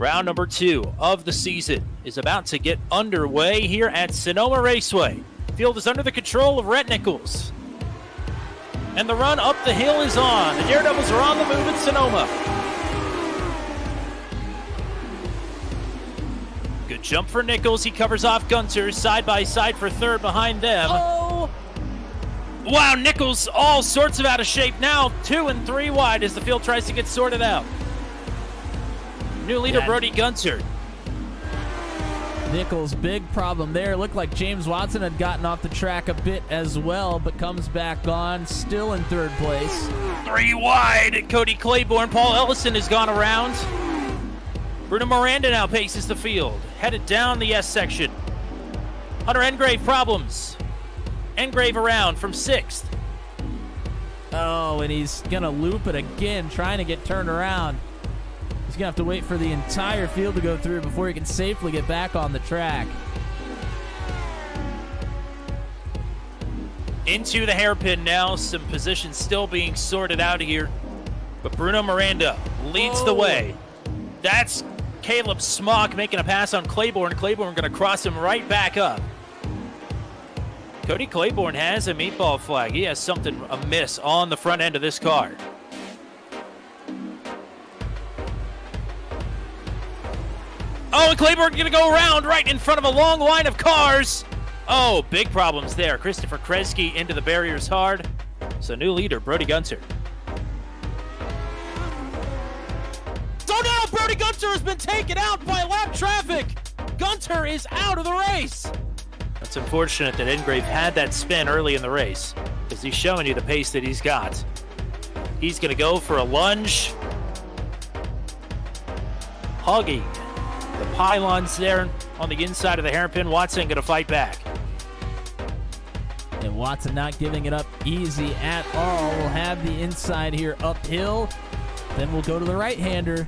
Round number 2 of the season is about to get underway here at Sonoma Raceway. Field is under the control of Rhett Nichols. And the run up the hill is on. The Daredevils are on the move at Sonoma. Good jump for Nichols. He covers off Gunter side by side for third behind them. Oh! Wow, Nichols all sorts of out of shape now. 2 and 3 wide as the field tries to get sorted out. New leader Brody Gunter. Nichols, big problem there. Looked like James Watson had gotten off the track a bit as well, but comes back on, still in third place. 3 wide. Cody Claiborne. Paul Ellison has gone around. Bruno Miranda now paces the field. Headed down the S section. Hunter Engrave problems. Engrave around from 6th. Oh, and he's going to loop it again, trying to get turned around. He's going to have to wait for the entire field to go through before he can safely get back on the track. Into the hairpin now. Some positions still being sorted out here. But Bruno Miranda leads the way. That's Caleb Smock making a pass on Claiborne. Claiborne going to cross him right back up. Cody Claiborne has a meatball flag. He has something amiss on the front end of this car. Oh, and Claiborne going to go around right in front of a long line of cars. Oh, big problems there. Christopher Kresge into the barriers hard. So new leader, Brody Gunter. So now Brody Gunter has been taken out by lap traffic. Gunter is out of the race. It's unfortunate that Engrave had that spin early in the race because he's showing you the pace that he's got. He's going to go for a lunge. Hugging the pylons there on the inside of the hairpin. Watson going to fight back. And Watson not giving it up easy at all. We'll have the inside here uphill. Then we'll go to the right-hander.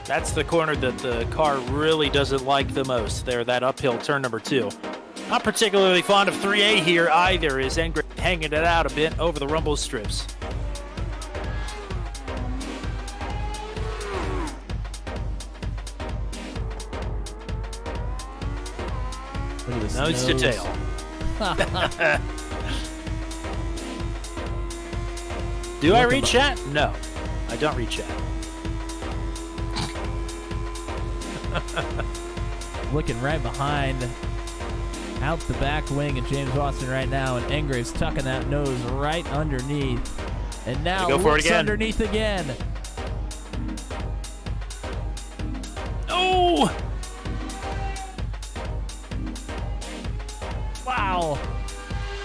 That's the corner that the car really doesn't like the most there, that uphill turn number 2. Not particularly fond of 3A here either, is Engrave hanging it out a bit over the rumble strips. Nose to tail. Do I read chat? No, I don't read chat. Looking right behind, out the back wing of James Watson right now, and Engrave's tucking that nose right underneath. And now go for it again. Underneath again. Oh! Wow.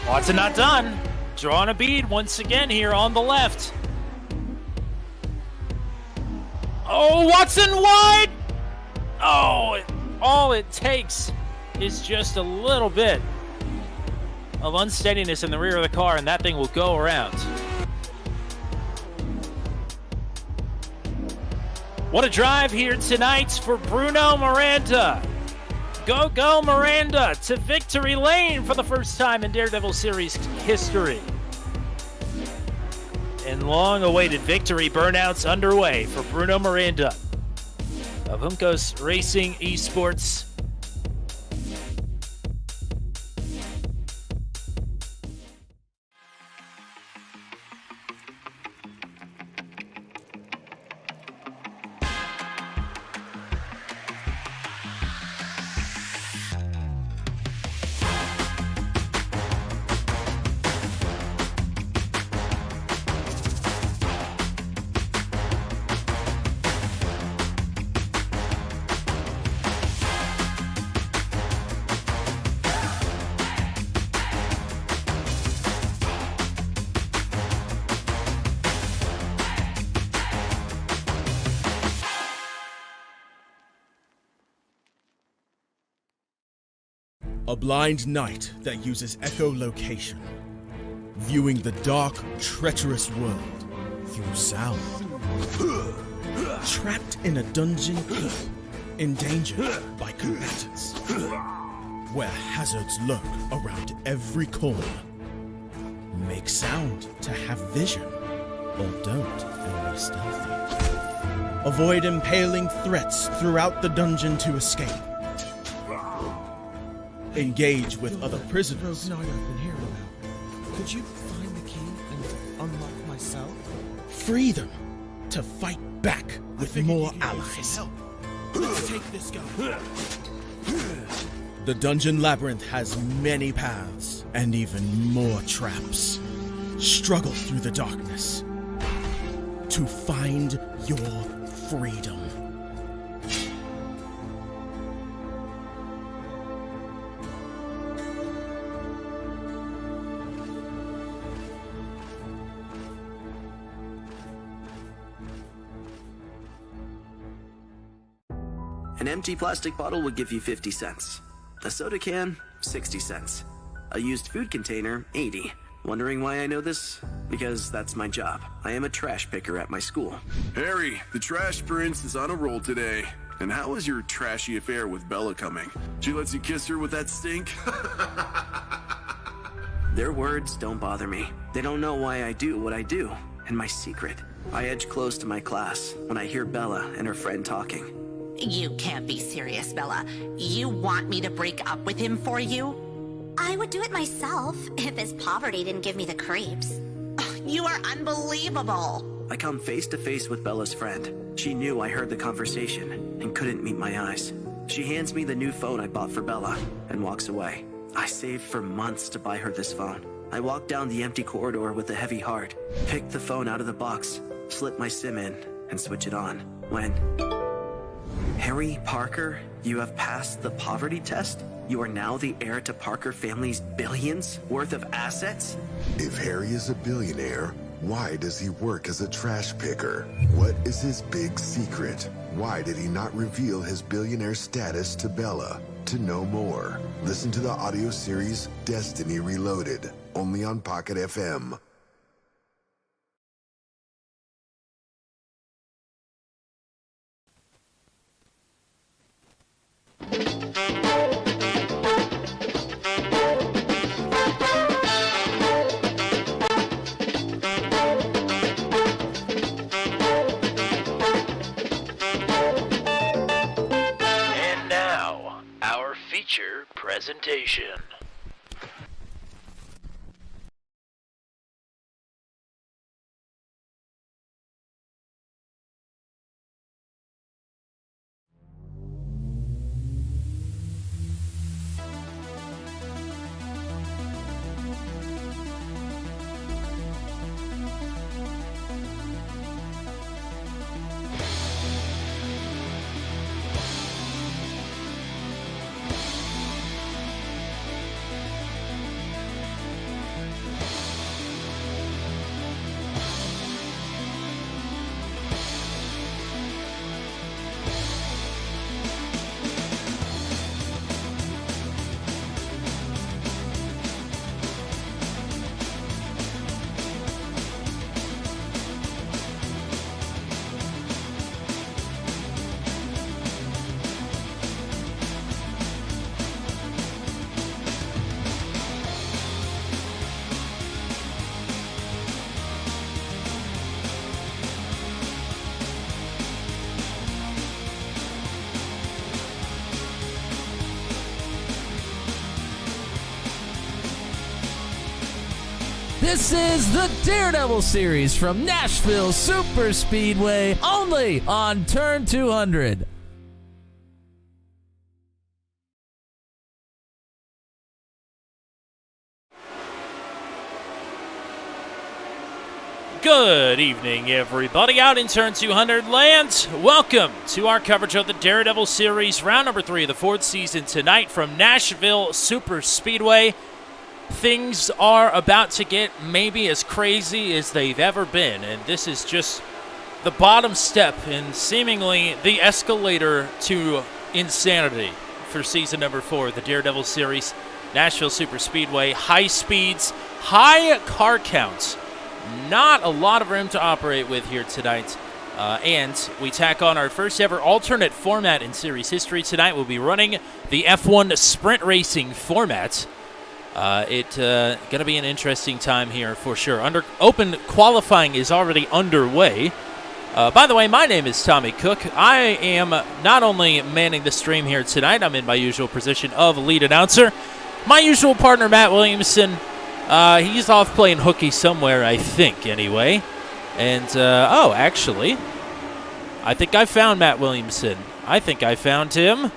Watson not done. Drawing a bead once again here on the left. Oh, Watson wide! Oh, all it takes is just a little bit of unsteadiness in the rear of the car, and that thing will go around. What a drive here tonight for Bruno Miranda. Go Miranda to victory lane for the first time in Daredevil Series history. And long-awaited victory burnouts underway for Bruno Miranda of Juncos Racing Esports. A blind night that uses echolocation, viewing the dark, treacherous world through sound. Trapped in a dungeon, endangered by combatants, where hazards lurk around every corner. Make sound to have vision, or don't and be stealthy. Avoid impaling threats throughout the dungeon to escape. Engage with other prisoners. I've been hearing about. Could you find the key and unlock my cell? Free them to fight back with more allies. Let's take this guy. The dungeon labyrinth has many paths and even more traps. Struggle through the darkness to find your freedom. An empty plastic bottle would give you 50 cents. A soda can, 60 cents. A used food container, 80. Wondering why I know this? Because that's my job. I am a trash picker at my school. Harry, the trash prince is on a roll today. And how is your trashy affair with Bella coming? She lets you kiss her with that stink? Their words don't bother me. They don't know why I do what I do. And my secret. I edge close to my class when I hear Bella and her friend talking. You can't be serious, Bella. You want me to break up with him for you? I would do it myself if his poverty didn't give me the creeps. You are unbelievable. I come face to face with Bella's friend. She knew I heard the conversation and couldn't meet my eyes. She hands me the new phone I bought for Bella and walks away. I saved for months to buy her this phone. I walk down the empty corridor with a heavy heart, pick the phone out of the box, slip my SIM in, and switch it on. When... Harry Parker, you have passed the poverty test? You are now the heir to Parker family's billions worth of assets? If Harry is a billionaire, why does he work as a trash picker? What is his big secret? Why did he not reveal his billionaire status to Bella? To know more, listen to the audio series Destiny Reloaded, only on Pocket FM. Presentation. This is the Daredevil series from Nashville Super Speedway, only on Turn 200. Good evening, everybody out in Turn 200 land. Welcome to our coverage of the Daredevil series, round number 3 of the 4th season tonight from Nashville Super Speedway. Things are about to get maybe as crazy as they've ever been, and this is just the bottom step and seemingly the escalator to insanity for season number 4 of the Daredevil series, Nashville Super Speedway. High speeds, high car counts. Not a lot of room to operate with here tonight. And we tack on our first ever alternate format in series history. Tonight we'll be running the F1 sprint racing format. It's going to be an interesting time here for sure. Open qualifying is already underway. By the way, my name is Tommy Cook. I am not only manning the stream here tonight, I'm in my usual position of lead announcer. My usual partner, Matt Williamson, he's off playing hooky somewhere, I think, anyway. And, actually, I think I found Matt Williamson. I think I found him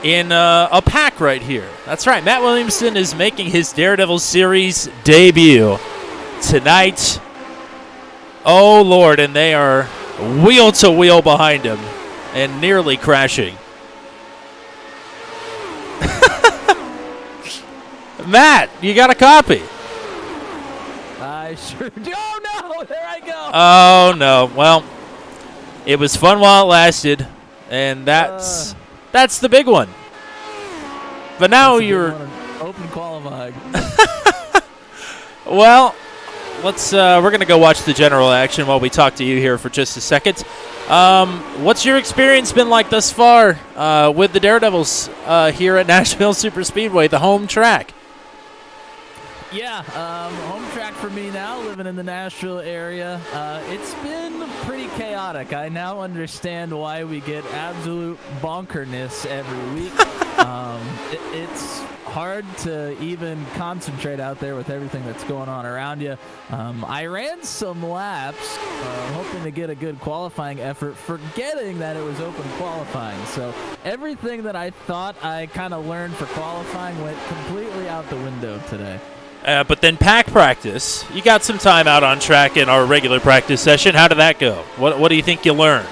in a pack right here. That's right, Matt Williamson is making his Daredevil series debut tonight. Oh, Lord, and they are wheel to wheel behind him and nearly crashing. Matt, you got a copy? I sure do. Oh, no, there I go. Oh, no. Well, it was fun while it lasted, and that's the big one. But now you're open qualifying. Well, we're going to go watch the general action while we talk to you here for just a second. What's your experience been like thus far with the Daredevils here at Nashville Superspeedway, the home track? Yeah, home track for me now, living in the Nashville area. It's been pretty chaotic. I now understand why we get absolute bonkerness every week. It's hard to even concentrate out there with everything that's going on around you. I ran some laps, hoping to get a good qualifying effort, forgetting that it was open qualifying. So everything that I thought I kind of learned for qualifying went completely out the window today. But then pack practice, you got some time out on track in our regular practice session. How did that go? What do you think you learned?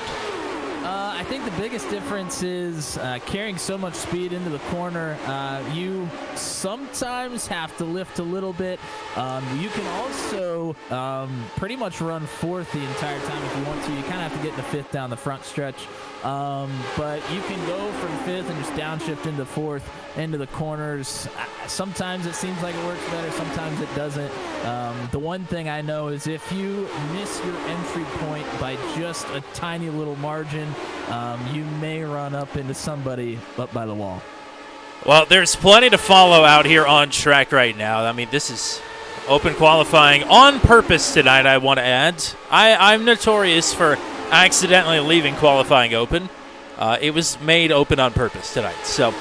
I think the biggest difference is carrying so much speed into the corner. You sometimes have to lift a little bit. You can also pretty much run fourth the entire time if you want to. You kind of have to get in the fifth down the front stretch. But you can go from fifth and just downshift into fourth, into the corners. Sometimes it seems like it works better, sometimes it doesn't. The one thing I know is if you miss your entry point by just a tiny little margin, you may run up into somebody up by the wall. Well, there's plenty to follow out here on track right now. I mean, this is open qualifying on purpose tonight, I want to add. I'm notorious for accidentally leaving qualifying open. It was made open on purpose tonight. So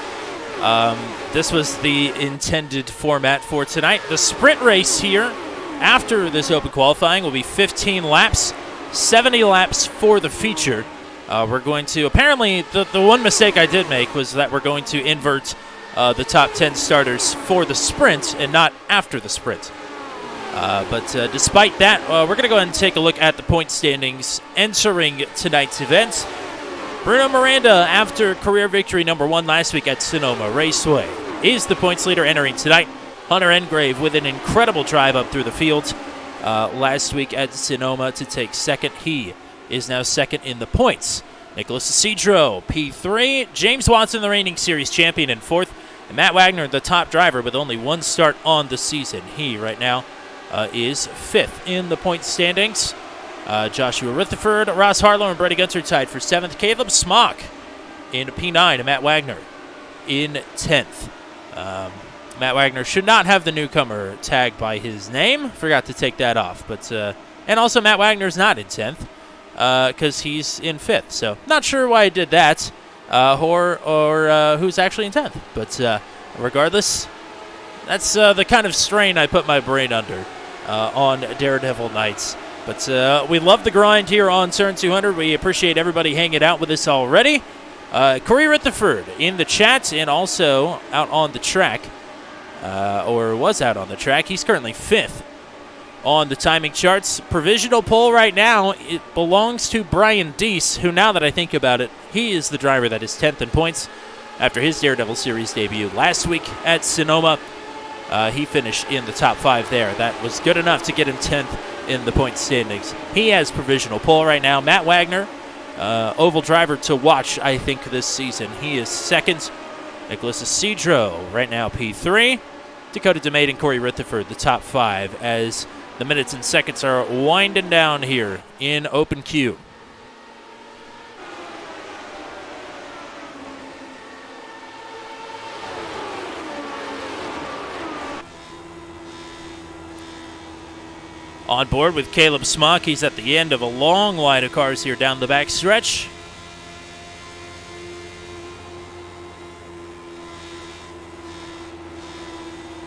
this was the intended format for tonight. The sprint race here after this open qualifying will be 15 laps, 70 laps for the feature. We're going to, apparently, the one mistake I did make was that we're going to invert the top 10 starters for the sprint and not after the sprint. But despite that, we're going to go ahead and take a look at the point standings entering tonight's event. Bruno Miranda, after career victory number 1 last week at Sonoma Raceway, is the points leader entering tonight. Hunter Engrave with an incredible drive up through the field last week at Sonoma to take second. He is now second in the points. Nicholas Isidro, P3. James Watson, the reigning series champion, in fourth. And Matt Wagner, the top driver with only 1 start on the season. He, right now, is fifth in the point standings. Joshua Rutherford, Ross Harlow, and Brady Gunter tied for 7th. Caleb Smock in P9, and Matt Wagner in 10th. Matt Wagner should not have the newcomer tag by his name. Forgot to take that off. But and also Matt Wagner's not in 10th because he's in 5th. So not sure why I did that or who's actually in 10th. But regardless, that's the kind of strain I put my brain under on Daredevil nights. But we love the grind here on Turn 200. We appreciate everybody hanging out with us already. Corey Rutherford in the chat and also out on the track, or was out on the track. He's currently 5th on the timing charts. Provisional pole right now, it belongs to Brian Deese, who, now that I think about it, he is the driver that is 10th in points after his Daredevil Series debut last week at Sonoma. He finished in the top 5 there. That was good enough to get him 10th in the point standings. He has provisional pole right now. Matt Wagner, oval driver to watch, I think, this season. He is 2nd. Nicholas Isidro right now P3. Dakota DeMade and Corey Rutherford the top 5 as the minutes and seconds are winding down here in open queue. On board with Caleb Smock. He's at the end of a long line of cars here down the back stretch.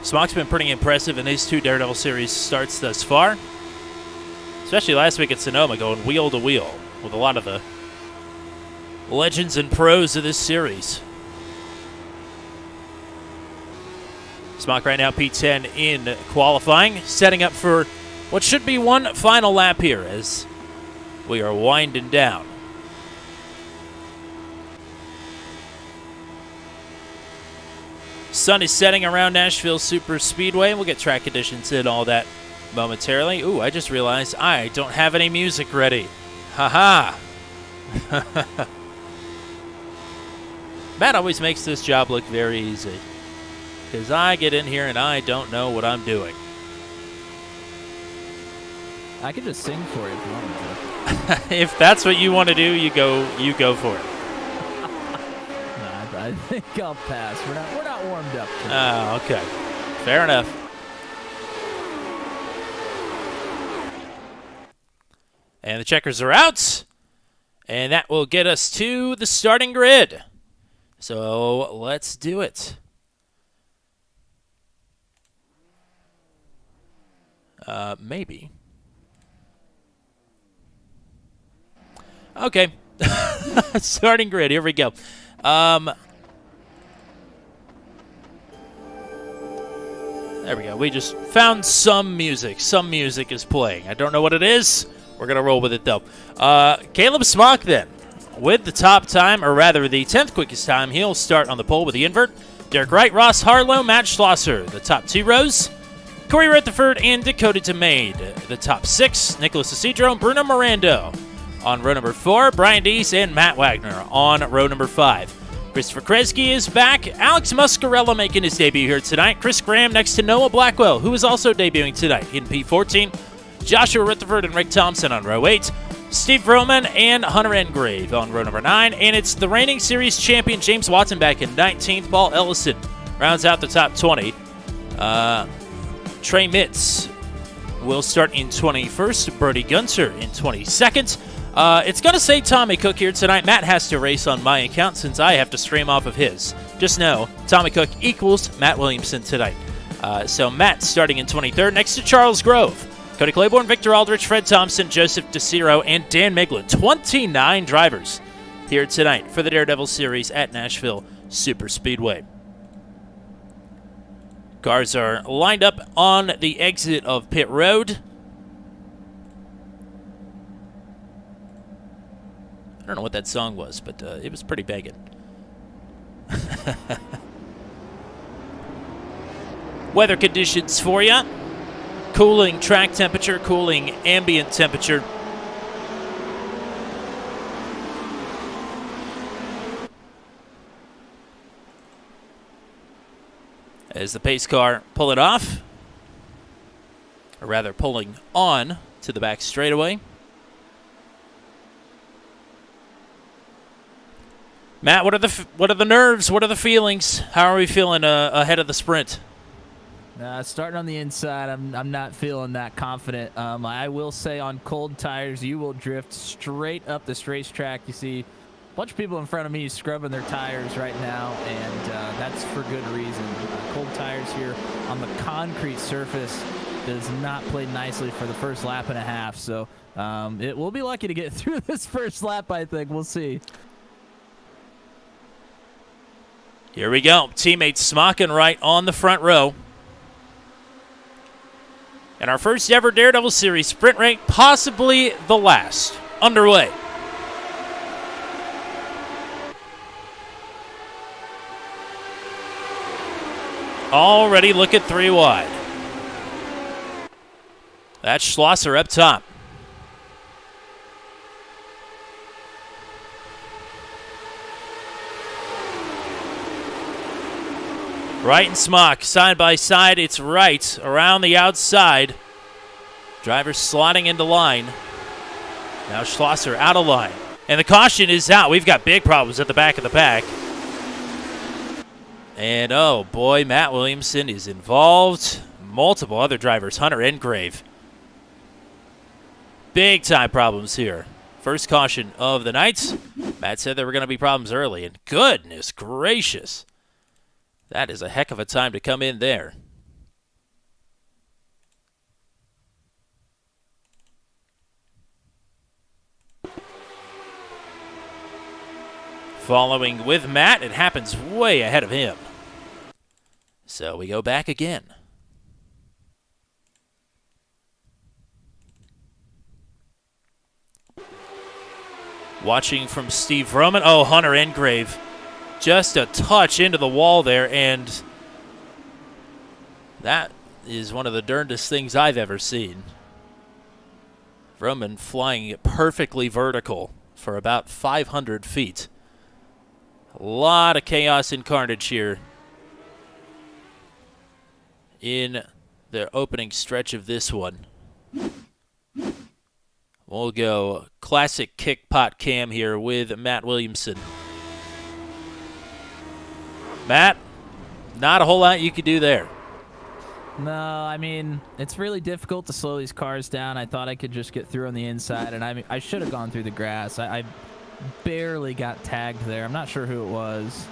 Smock's been pretty impressive in his 2 Daredevil Series starts thus far. Especially last week at Sonoma, going wheel to wheel with a lot of the legends and pros of this series. Smock right now P10 in qualifying, setting up for what should be one final lap here as we are winding down. Sun is setting around Nashville Super Speedway. We'll get track conditions and all that momentarily. Ooh, I just realized I don't have any music ready. Haha. Matt always makes this job look very easy, because I get in here and I don't know what I'm doing. I could just sing for you if you want me to. If that's what you want to do, you go for it. No, I think I'll pass. We're not warmed up. Oh, okay. Fair enough. And the checkers are out. And that will get us to the starting grid. So let's do it. Maybe. Okay. Starting grid. Here we go. There we go. We just found some music. Some music is playing. I don't know what it is. We're going to roll with it, though. Caleb Smock, then, with the top time, or rather the 10th quickest time. He'll start on the pole with the invert. Derek Wright, Ross Harlow, Matt Schlosser, the top 2 rows. Corey Rutherford and Dakota DeMade, the top 6. Nicholas Isidro and Bruno Miranda on row number 4. Brian Deese and Matt Wagner on row number 5. Christopher Kresge is back. Alex Muscarella making his debut here tonight. Chris Graham next to Noah Blackwell, who is also debuting tonight in P14. Joshua Rutherford and Rick Thompson on row 8. Steve Vroman and Hunter Engrave on row number 9. And it's the reigning series champion James Watson back in 19th. Paul Ellison rounds out the top 20. Trey Mitz will start in 21st. Brody Gunter in 22nd. It's going to say Tommy Cook here tonight. Matt has to race on my account since I have to stream off of his. Just know, Tommy Cook equals Matt Williamson tonight. So Matt starting in 23rd next to Charles Grove. Cody Claiborne, Victor Aldrich, Fred Thompson, Joseph DeCiro, and Dan Miglin. 29 drivers here tonight for the Daredevil Series at Nashville Super Speedway. Cars are lined up on the exit of pit road. I don't know what that song was, but it was pretty banging. Weather conditions for you. Cooling track temperature, cooling ambient temperature. As the pace car pull it off, or rather pulling on to the back straightaway. Matt, what are the nerves? What are the feelings? How are we feeling ahead of the sprint? Starting on the inside, I'm not feeling that confident. I will say on cold tires, you will drift straight up this racetrack. You see a bunch of people in front of me scrubbing their tires right now, and that's for good reason. Cold tires here on the concrete surface does not play nicely for the first lap and a half. So we'll be lucky to get through this first lap, I think. We'll see. Here we go. Teammates Smock and Wright on the front row. And our first ever Daredevil Series sprint race, possibly the last, underway. Already look at 3 wide. That's Schlosser up top. Wright and Smock, side by side. It's Wright around the outside. Driver slotting into line. Now Schlosser out of line. And the caution is out. We've got big problems at the back of the pack. And oh boy, Matt Williamson is involved. Multiple other drivers. Hunter Engrave Big time problems here. First caution of the night. Matt said there were going to be problems early, and goodness gracious. That is a heck of a time to come in there. Following with Matt, it happens way ahead of him. So we go back again. Watching from Steve Roman. Oh, Hunter Engrave. Just a touch into the wall there, and that is one of the darndest things I've ever seen. Roman flying perfectly vertical for about 500 feet. A lot of chaos and carnage here in the opening stretch of this one. We'll go classic kick pot cam here with Matt Williamson. Matt, not a whole lot you could do there. No, I mean, it's really difficult to slow these cars down. I thought I could just get through on the inside, and I should have gone through the grass. I barely got tagged there. I'm not sure who it was.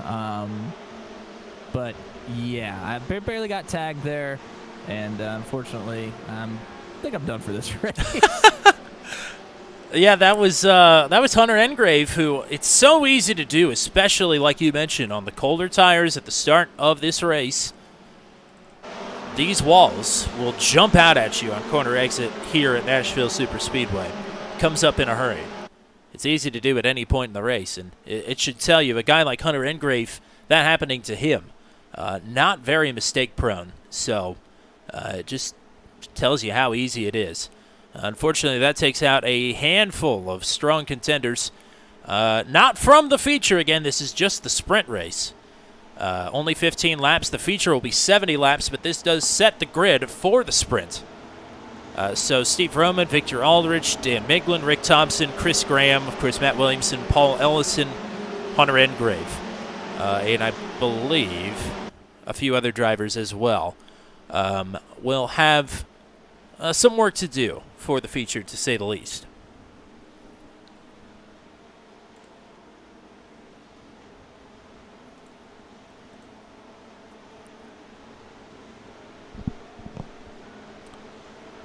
But, yeah, I barely got tagged there, and unfortunately, I think I'm done for this race. Yeah, that was Hunter Engrave, who it's so easy to do, especially like you mentioned on the colder tires at the start of this race. These walls will jump out at you on corner exit here at Nashville Superspeedway. Comes up in a hurry. It's easy to do at any point in the race, and it should tell you a guy like Hunter Engrave, that happening to him, not very mistake prone. So it just tells you how easy it is. Unfortunately, that takes out a handful of strong contenders. Not from the feature. Again, this is just the sprint race. Only 15 laps. The feature will be 70 laps, but this does set the grid for the sprint. So Steve Roman, Victor Aldrich, Dan Miglin, Rick Thompson, Chris Graham, of course, Matt Williamson, Paul Ellison, Hunter Engrave, and I believe a few other drivers as well, will have some work to do for the feature, to say the least.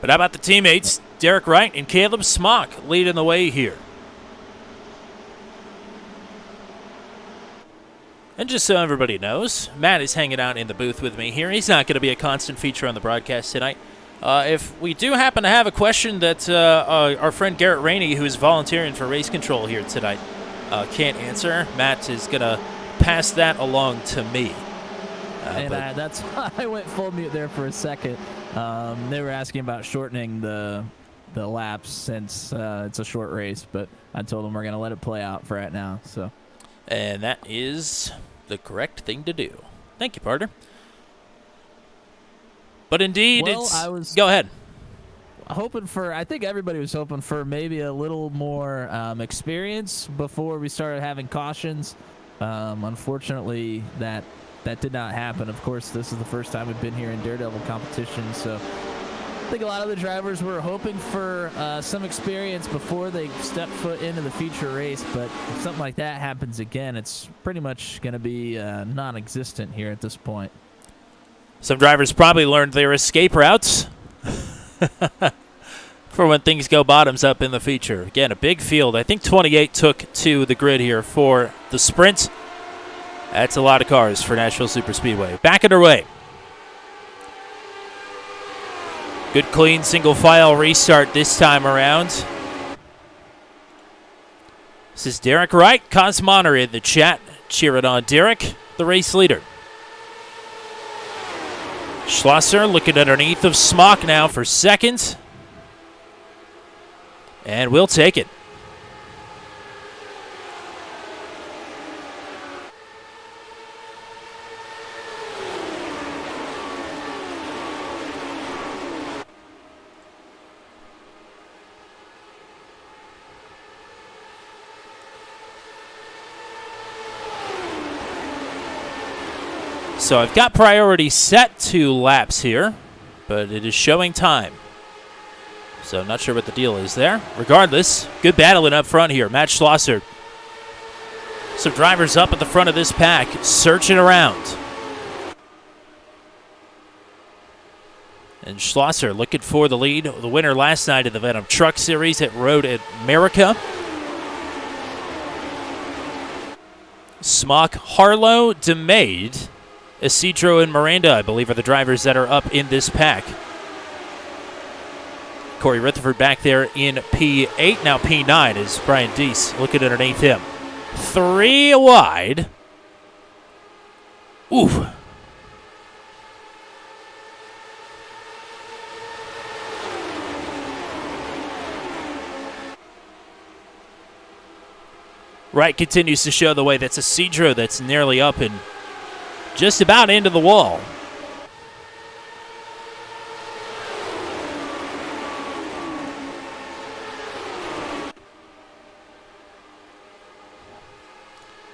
But how about the teammates? Derek Wright and Caleb Smock leading the way here. And just so everybody knows, Matt is hanging out in the booth with me here. He's not going to be a constant feature on the broadcast tonight. If we do happen to have a question that our friend Garrett Rainey, who is volunteering for race control here tonight, can't answer, Matt is going to pass that along to me. That's why I went full mute there for a second. They were asking about shortening the laps since it's a short race, but I told them we're going to let it play out for right now. So, and that is the correct thing to do. Thank you, partner. But indeed, go ahead. I think everybody was hoping for maybe a little more experience before we started having cautions. Unfortunately, that did not happen. Of course, this is the first time we've been here in Daredevil competition, so I think a lot of the drivers were hoping for some experience before they step foot into the feature race, but if something like that happens again, it's pretty much going to be non-existent here at this point. Some drivers probably learned their escape routes for when things go bottoms up in the feature. Again, a big field. I think 28 took to the grid here for the sprint. That's a lot of cars for Nashville Superspeedway. Back underway. Good, clean, single-file restart this time around. This is Derek Wright. Cosmoner in the chat cheering on Derek, the race leader. Schlosser looking underneath of Smock now for second. And we'll take it. So I've got priority set to laps here, but it is showing time. So not sure what the deal is there. Regardless, good battling up front here. Matt Schlosser. Some drivers up at the front of this pack, searching around. And Schlosser looking for the lead. The winner last night in the Venom Truck Series at Road America. Smock, Harlow, DeMade, Isidro, and Miranda, I believe, are the drivers that are up in this pack. Corey Rutherford back there in P8. Now P9 is Brian Deese looking underneath him. 3 wide. Ooh. Wright continues to show the way. That's Isidro that's nearly up and just about into the wall.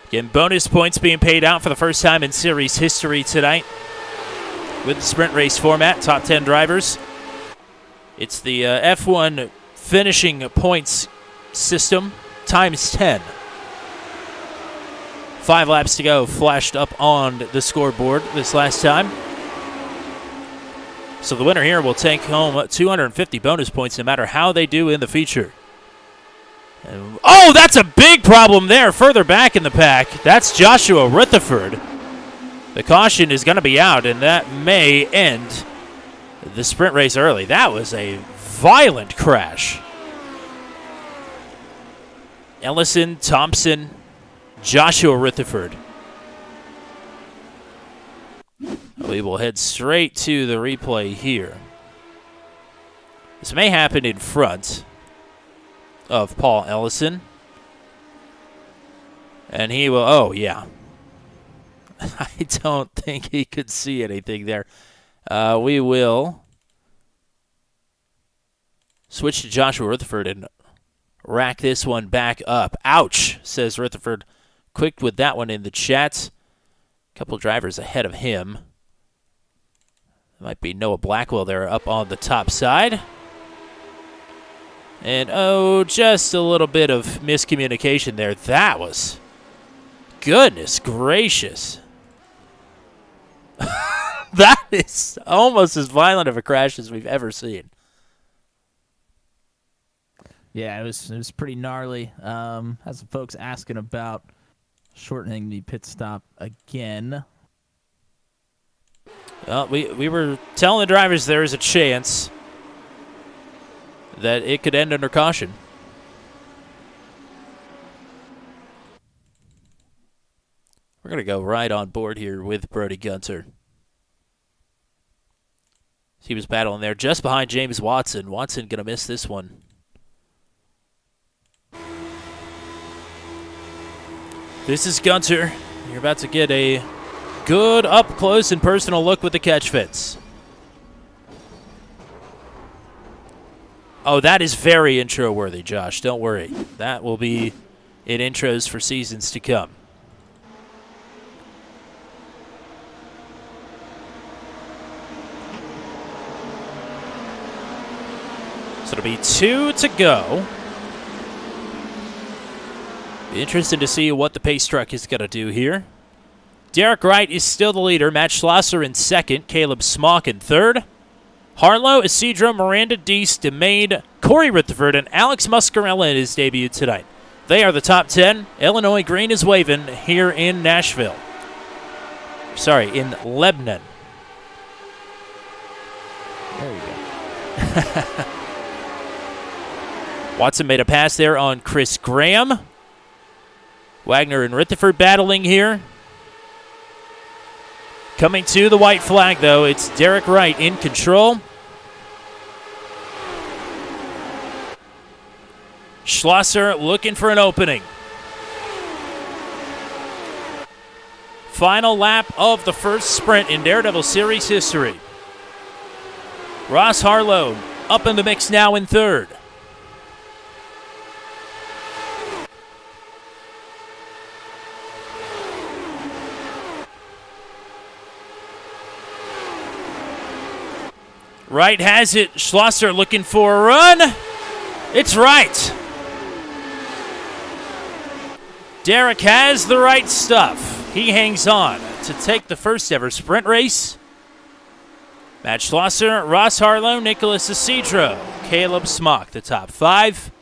Again, bonus points being paid out for the first time in series history tonight with the sprint race format. Top 10 drivers. It's the F1 finishing points system times 10. 5 laps to go, flashed up on the scoreboard this last time. So the winner here will take home 250 bonus points no matter how they do in the feature. Oh, that's a big problem there further back in the pack. That's Joshua Rutherford. The caution is going to be out, and that may end the sprint race early. That was a violent crash. Ellison, Thompson, Joshua Rutherford. We will head straight to the replay here. This may happen in front of Paul Ellison. And he will, oh yeah. I don't think he could see anything there. We will switch to Joshua Rutherford and rack this one back up. Ouch, says Rutherford. Quick with that one in the chat. A couple drivers ahead of him. Might be Noah Blackwell there up on the top side. And, oh, just a little bit of miscommunication there. That was, goodness gracious. That is almost as violent of a crash as we've ever seen. Yeah, it was pretty gnarly. Has some folks asking about shortening the pit stop again. Well, we were telling the drivers there is a chance that it could end under caution. We're going to go right on board here with Brody Gunter. He was battling there just behind James Watson. Watson going to miss this one. This is Gunter. You're about to get a good up-close and personal look with the catch fence. Oh, that is very intro-worthy, Josh. Don't worry. That will be in intros for seasons to come. So it'll be 2 to go. Be interested to see what the pace truck is going to do here. Derek Wright is still the leader. Matt Schlosser in second. Caleb Smock in third. Harlow, Isidro, Miranda, Deese, DeMade, Corey Rutherford, and Alex Muscarella in his debut tonight. They are the top 10. Illinois green is waving here in Nashville. Sorry, in Lebanon. There you go. Watson made a pass there on Chris Graham. Wagner and Rutherford battling here. Coming to the white flag, though, it's Derek Wright in control. Schlosser looking for an opening. Final lap of the first sprint in Daredevil Series history. Ross Harlow up in the mix now in third. Wright has it. Schlosser looking for a run. It's Wright. Derek has the right stuff. He hangs on to take the first ever sprint race. Matt Schlosser, Ross Harlow, Nicholas Isidro, Caleb Smock, the top 5.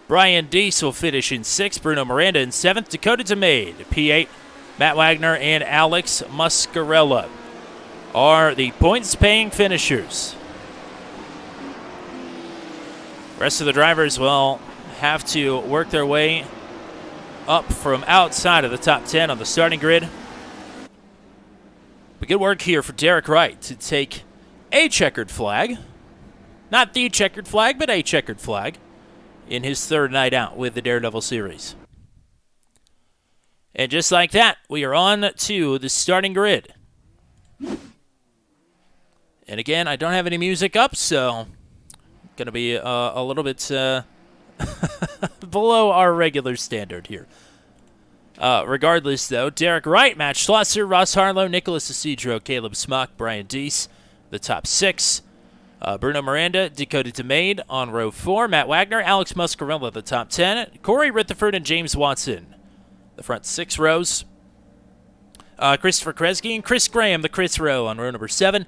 Brian Deese will finish in 6th, Bruno Miranda in 7th, Dakota DeMade, P8, Matt Wagner, and Alex Muscarella are the points-paying finishers. The rest of the drivers will have to work their way up from outside of the top 10 on the starting grid. But good work here for Derek Wright to take a checkered flag. Not the checkered flag, but a checkered flag in his 3rd night out with the Daredevil series. And just like that, we are on to the starting grid. And again, I don't have any music up, so going to be a little bit below our regular standard here. Regardless, though, Derek Wright, Matt Schlosser, Ross Harlow, Nicholas Isidro, Caleb Smock, Brian Deese, the top 6. Bruno Miranda, Dakota DeMade on row 4. Matt Wagner, Alex Muscarella, the top 10. Corey Rutherford and James Watson, the front 6 rows. Christopher Kresge and Chris Graham, the Chris row on row number 7.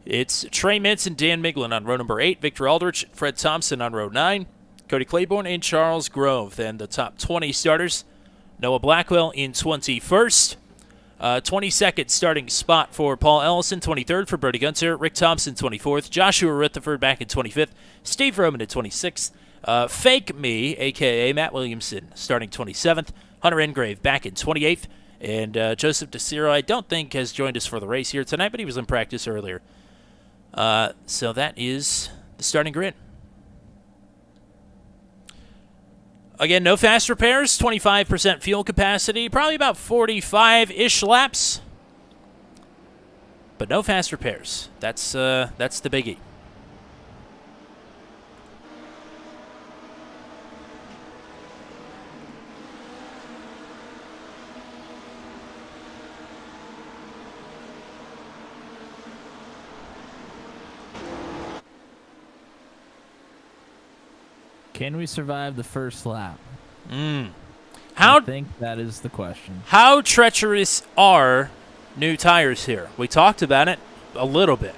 It's Trey Mintz and Dan Miglin on row number 8. Victor Aldrich, Fred Thompson on row 9. Cody Claiborne and Charles Grove, then the top 20 starters. Noah Blackwell in 21st. 22nd starting spot for Paul Ellison. 23rd for Brody Gunter. Rick Thompson, 24th. Joshua Rutherford back in 25th. Steve Roman at 26th. Fake Me, a.k.a. Matt Williamson, starting 27th. Hunter Engrave back in 28th. And Joseph DeCiro, I don't think, has joined us for the race here tonight, but he was in practice earlier. So that is the starting grid. Again, no fast repairs, 25% fuel capacity, probably about 45-ish laps. But no fast repairs. That's the biggie. Can we survive the first lap? I think that is the question. How treacherous are new tires here? We talked about it a little bit.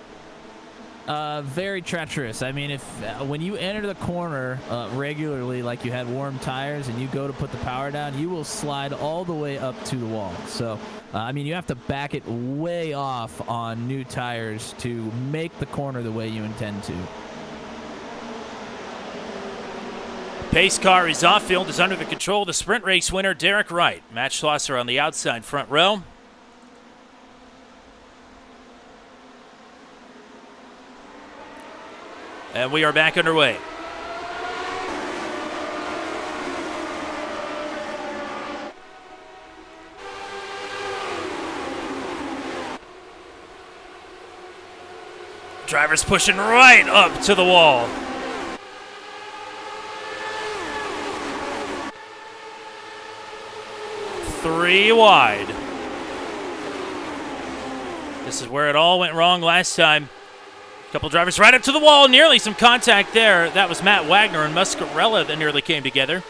Very treacherous. I mean, if when you enter the corner regularly, like you had warm tires, and you go to put the power down, you will slide all the way up to the wall. So, I mean, you have to back it way off on new tires to make the corner the way you intend to. Pace car is off. Field is under the control of the sprint race winner, Derek Wright. Matt Schlosser on the outside front row. And we are back underway. Drivers pushing right up to the wall. Three wide. This is where it all went wrong last time. A couple drivers right up to the wall. Nearly some contact there. That was Matt Wagner and Muscarella that nearly came together.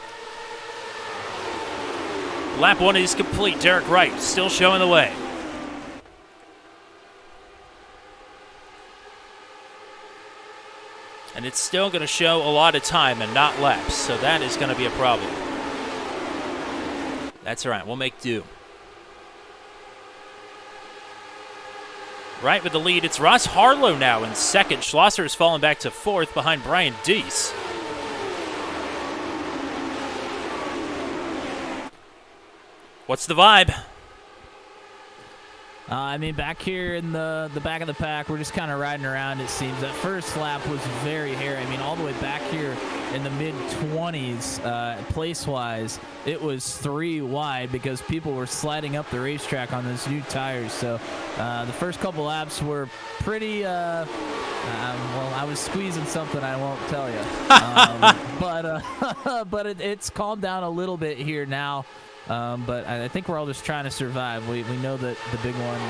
Lap 1 is complete. Derek Wright still showing the way. And it's still going to show a lot of time and not laps, so that is going to be a problem. That's all right. We'll make do. Right with the lead, it's Ross Harlow now in second. Schlosser has fallen back to fourth behind Brian Deese. What's the vibe? I mean, back here in the back of the pack, we're just kind of riding around, it seems. That first lap was very hairy. I mean, all the way back here in the mid-20s, place-wise, it was 3 wide because people were sliding up the racetrack on those new tires. So the first couple laps were pretty, well, I was squeezing something I won't tell you. But it's calmed down a little bit here now. but I think we're all just trying to survive. We know that the big one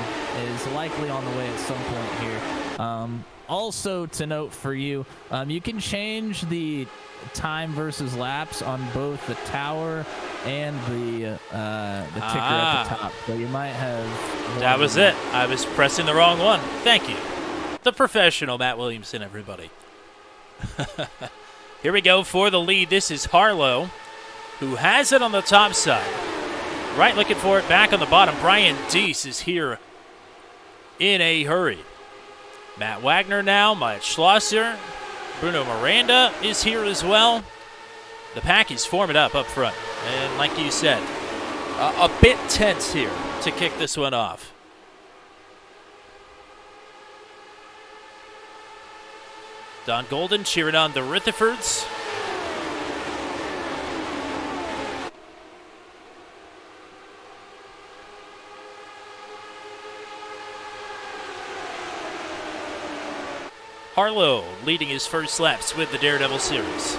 is likely on the way at some point here. Also to note for you, you can change the time versus laps on both the tower and the ticker at the top. So you might have... That was it. I was pressing the wrong one. Thank you. The professional Matt Williamson, everybody. Here we go for the lead. This is Harlow, who has it on the top side. Right, looking for it back on the bottom. Brian Deese is here in a hurry. Matt Wagner now, Mike Schlosser. Bruno Miranda is here as well. The pack is forming up front. And like you said, a bit tense here to kick this one off. Don Golden cheering on the Rutherfords. Harlow leading his first laps with the Daredevil Series.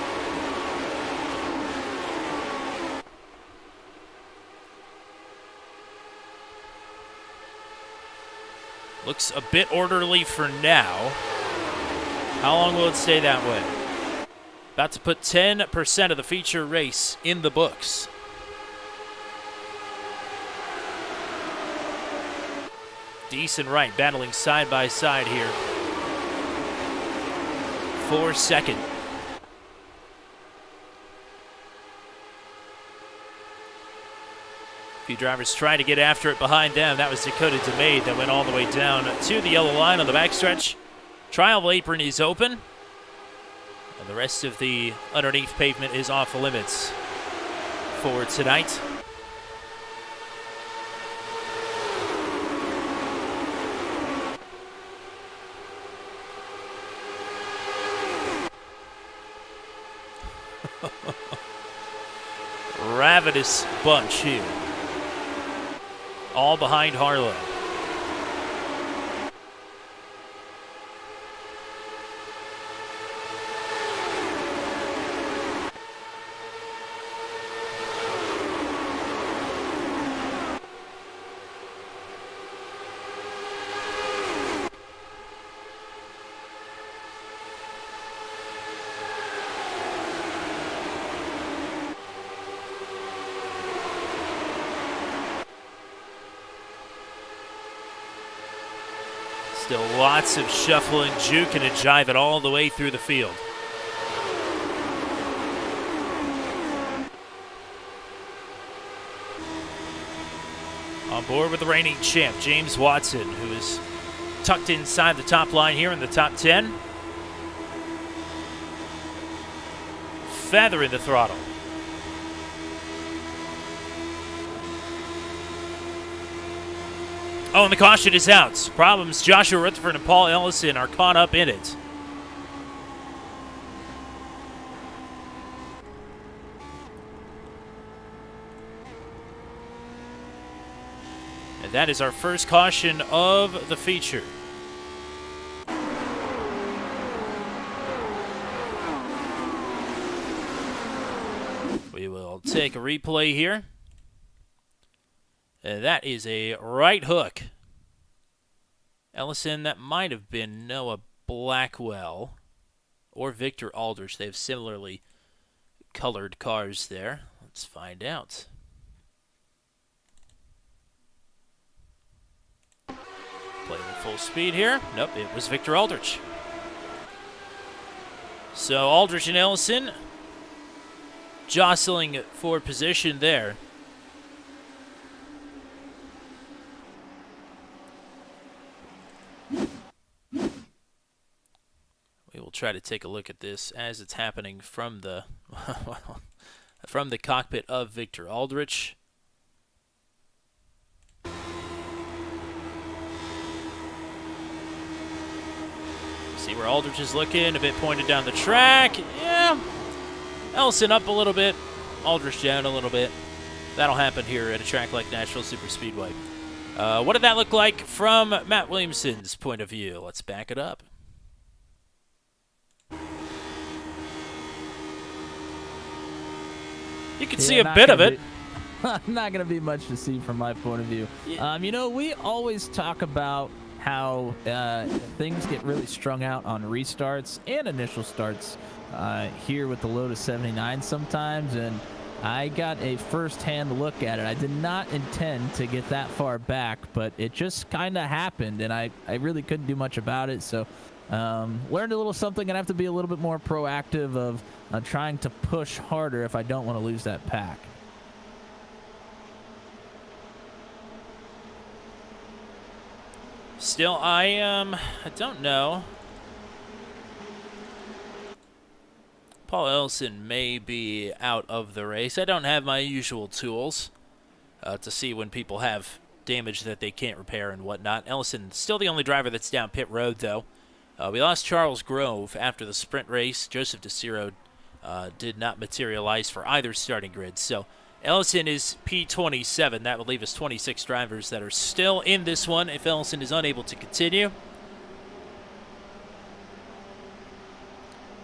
Looks a bit orderly for now. How long will it stay that way? About to put 10% of the feature race in the books. Deese and Wright battling side by side here for second. A few drivers trying to get after it behind them. That was Dakota DeMade that went all the way down to the yellow line on the backstretch. Trial apron is open, and the rest of the underneath pavement is off limits for tonight. Ravenous bunch here, all behind Harlow. Still lots of shuffling, juke, and jiving all the way through the field. On board with the reigning champ, James Watson, who is tucked inside the top line here in the top 10. Feathering the throttle. Oh, and the caution is out. Problems. Joshua Rutherford and Paul Ellison are caught up in it. And that is our first caution of the feature. We will take a replay here. And that is a right hook. Ellison, that might have been Noah Blackwell or Victor Aldrich. They have similarly colored cars there. Let's find out. Playing at full speed here. Nope, it was Victor Aldrich. So Aldrich and Ellison jostling for position there. We will try to take a look at this as it's happening from the from the cockpit of Victor Aldrich. See where Aldrich is looking, a bit pointed down the track. Yeah, Ellison up a little bit, Aldrich down a little bit. That'll happen here at a track like Nashville Superspeedway. What did that look like from Matt Williamson's point of view? Let's back it up. You can see a bit of it. not going to be much to see from my point of view. You know, we always talk about how things get really strung out on restarts and initial starts here with the Lotus 79 sometimes, and I got a first-hand look at it. I did not intend to get that far back, but it just kind of happened, and I really couldn't do much about it. So learned a little something. Gonna have to be a little bit more proactive of trying to push harder if I don't want to lose that pack. Still, I don't know. Paul Ellison may be out of the race. I don't have my usual tools to see when people have damage that they can't repair and whatnot. Ellison still the only driver that's down pit road, though. We lost Charles Grove after the sprint race. Joseph DeCiro did not materialize for either starting grid. So Ellison is P27. That would leave us 26 drivers that are still in this one if Ellison is unable to continue.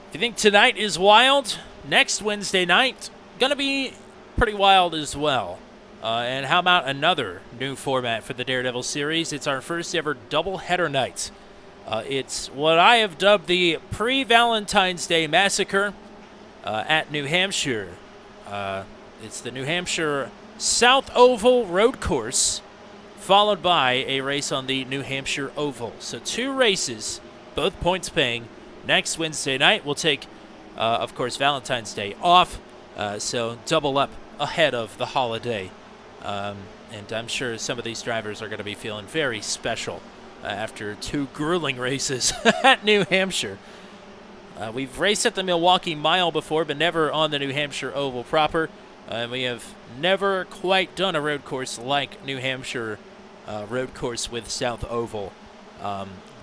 If you think tonight is wild, next Wednesday night, going to be pretty wild as well. And how about another new format for the Daredevil series? It's our first ever double-header night. It's what I have dubbed the pre-Valentine's Day Massacre at New Hampshire. It's the New Hampshire South Oval Road Course, followed by a race on the New Hampshire Oval. So 2 races, both points paying. Next Wednesday night, we'll take, of course, Valentine's Day off, so double up ahead of the holiday. And I'm sure some of these drivers are going to be feeling very special after 2 grueling races at New Hampshire. We've raced at the Milwaukee Mile before, but never on the New Hampshire Oval proper. And we have never quite done a road course like New Hampshire road course with South Oval.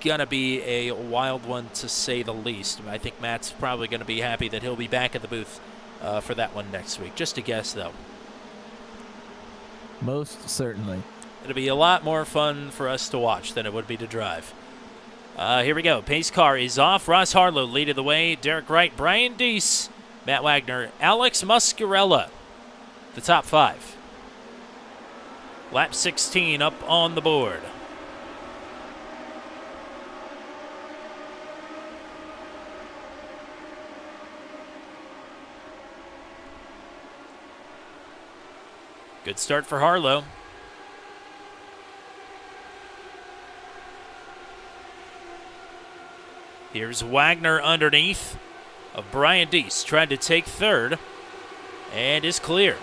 Gonna be a wild one to say the least. I think Matt's probably gonna be happy that he'll be back at the booth for that one next week. Just a guess, though. Most certainly. It'll be a lot more fun for us to watch than it would be to drive. Here we go. Pace car is off. Ross Harlow leading the way. Derek Wright, Brian Deese, Matt Wagner, Alex Muscarella, the top 5. Lap 16 up on the board. Good start for Harlow. Here's Wagner underneath of Brian Deese, trying to take 3rd, and is clear.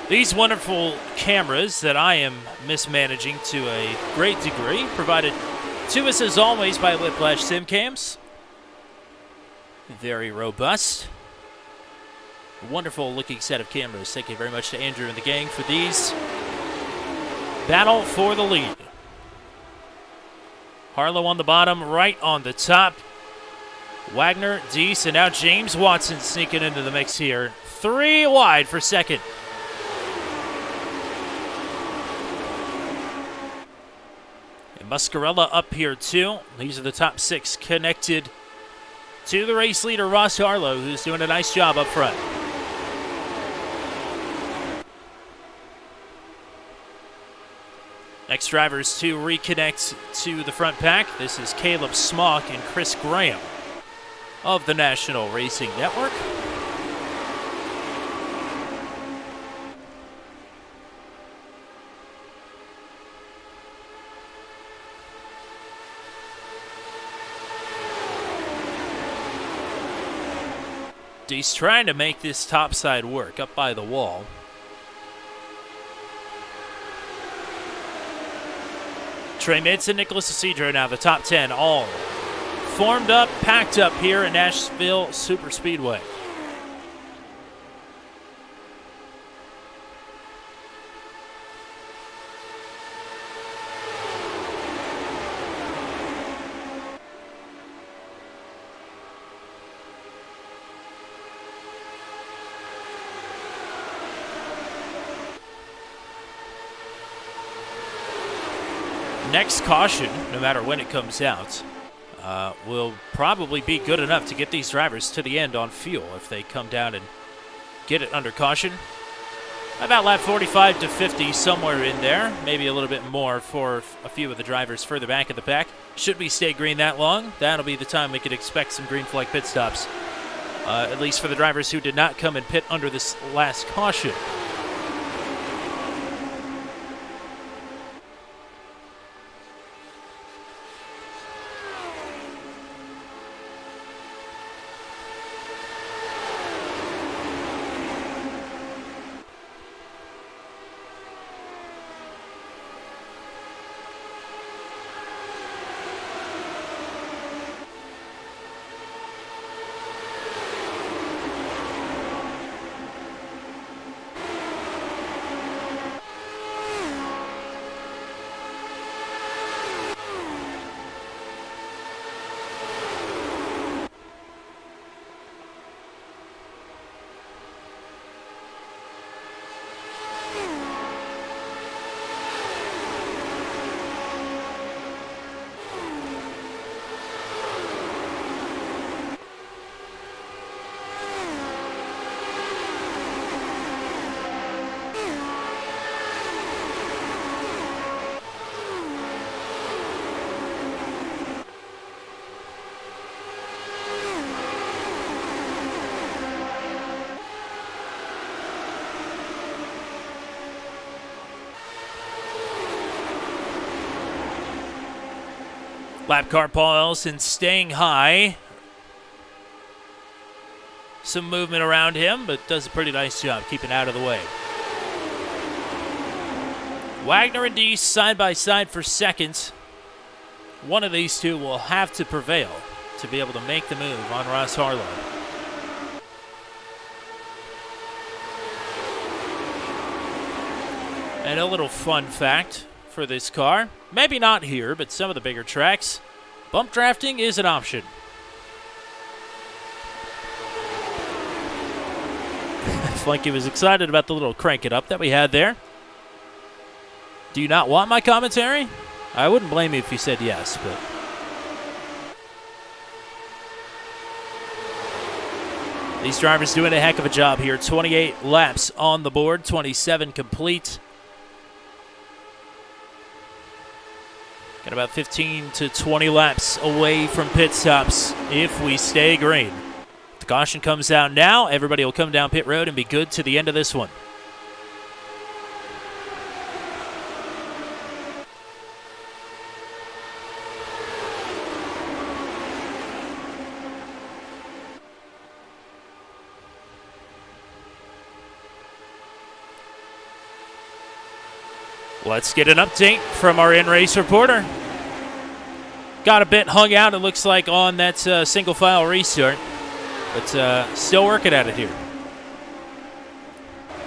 These wonderful cameras that I am mismanaging to a great degree, provided to us as always by Whiplash SimCams. Very robust. Wonderful looking set of cameras. Thank you very much to Andrew and the gang for these. Battle for the lead. Harlow on the bottom, right on the top. Wagner, Deese, and now James Watson sneaking into the mix here. 3 wide for second. Muscarella up here, too. These are the top 6 connected to the race leader, Ross Harlow, who's doing a nice job up front. Next drivers to reconnect to the front pack. This is Caleb Smock and Chris Graham of the National Racing Network. He's trying to make this topside work up by the wall. Trey Mitz and Nicholas Isidro now the top 10, all formed up, packed up here at Nashville Super Speedway. next caution, no matter when it comes out, will probably be good enough to get these drivers to the end on fuel if they come down and get it under caution. About lap 45 to 50, somewhere in there. Maybe a little bit more for a few of the drivers further back in the pack. Should we stay green that long, that'll be the time we could expect some green flag pit stops. At least for the drivers who did not come and pit under this last caution. Lap car Paul Ellison staying high. Some movement around him, but does a pretty nice job keeping out of the way. Wagner and Deese side by side for second. One of these two will have to prevail to be able to make the move on Ross Harlow. And a little fun fact for this car, maybe not here, but some of the bigger tracks, bump drafting is an option. Flanky was excited about the little crank it up that we had there. Do you not want my commentary? I wouldn't blame you if you said yes, but these drivers doing a heck of a job here. 28 laps on the board, 27 complete. Got about 15 to 20 laps away from pit stops if we stay green. The caution comes out now. Everybody will come down pit road and be good to the end of this one. Let's get an update from our in-race reporter. Got a bit hung out, it looks like, on that single file restart, but still working at it here.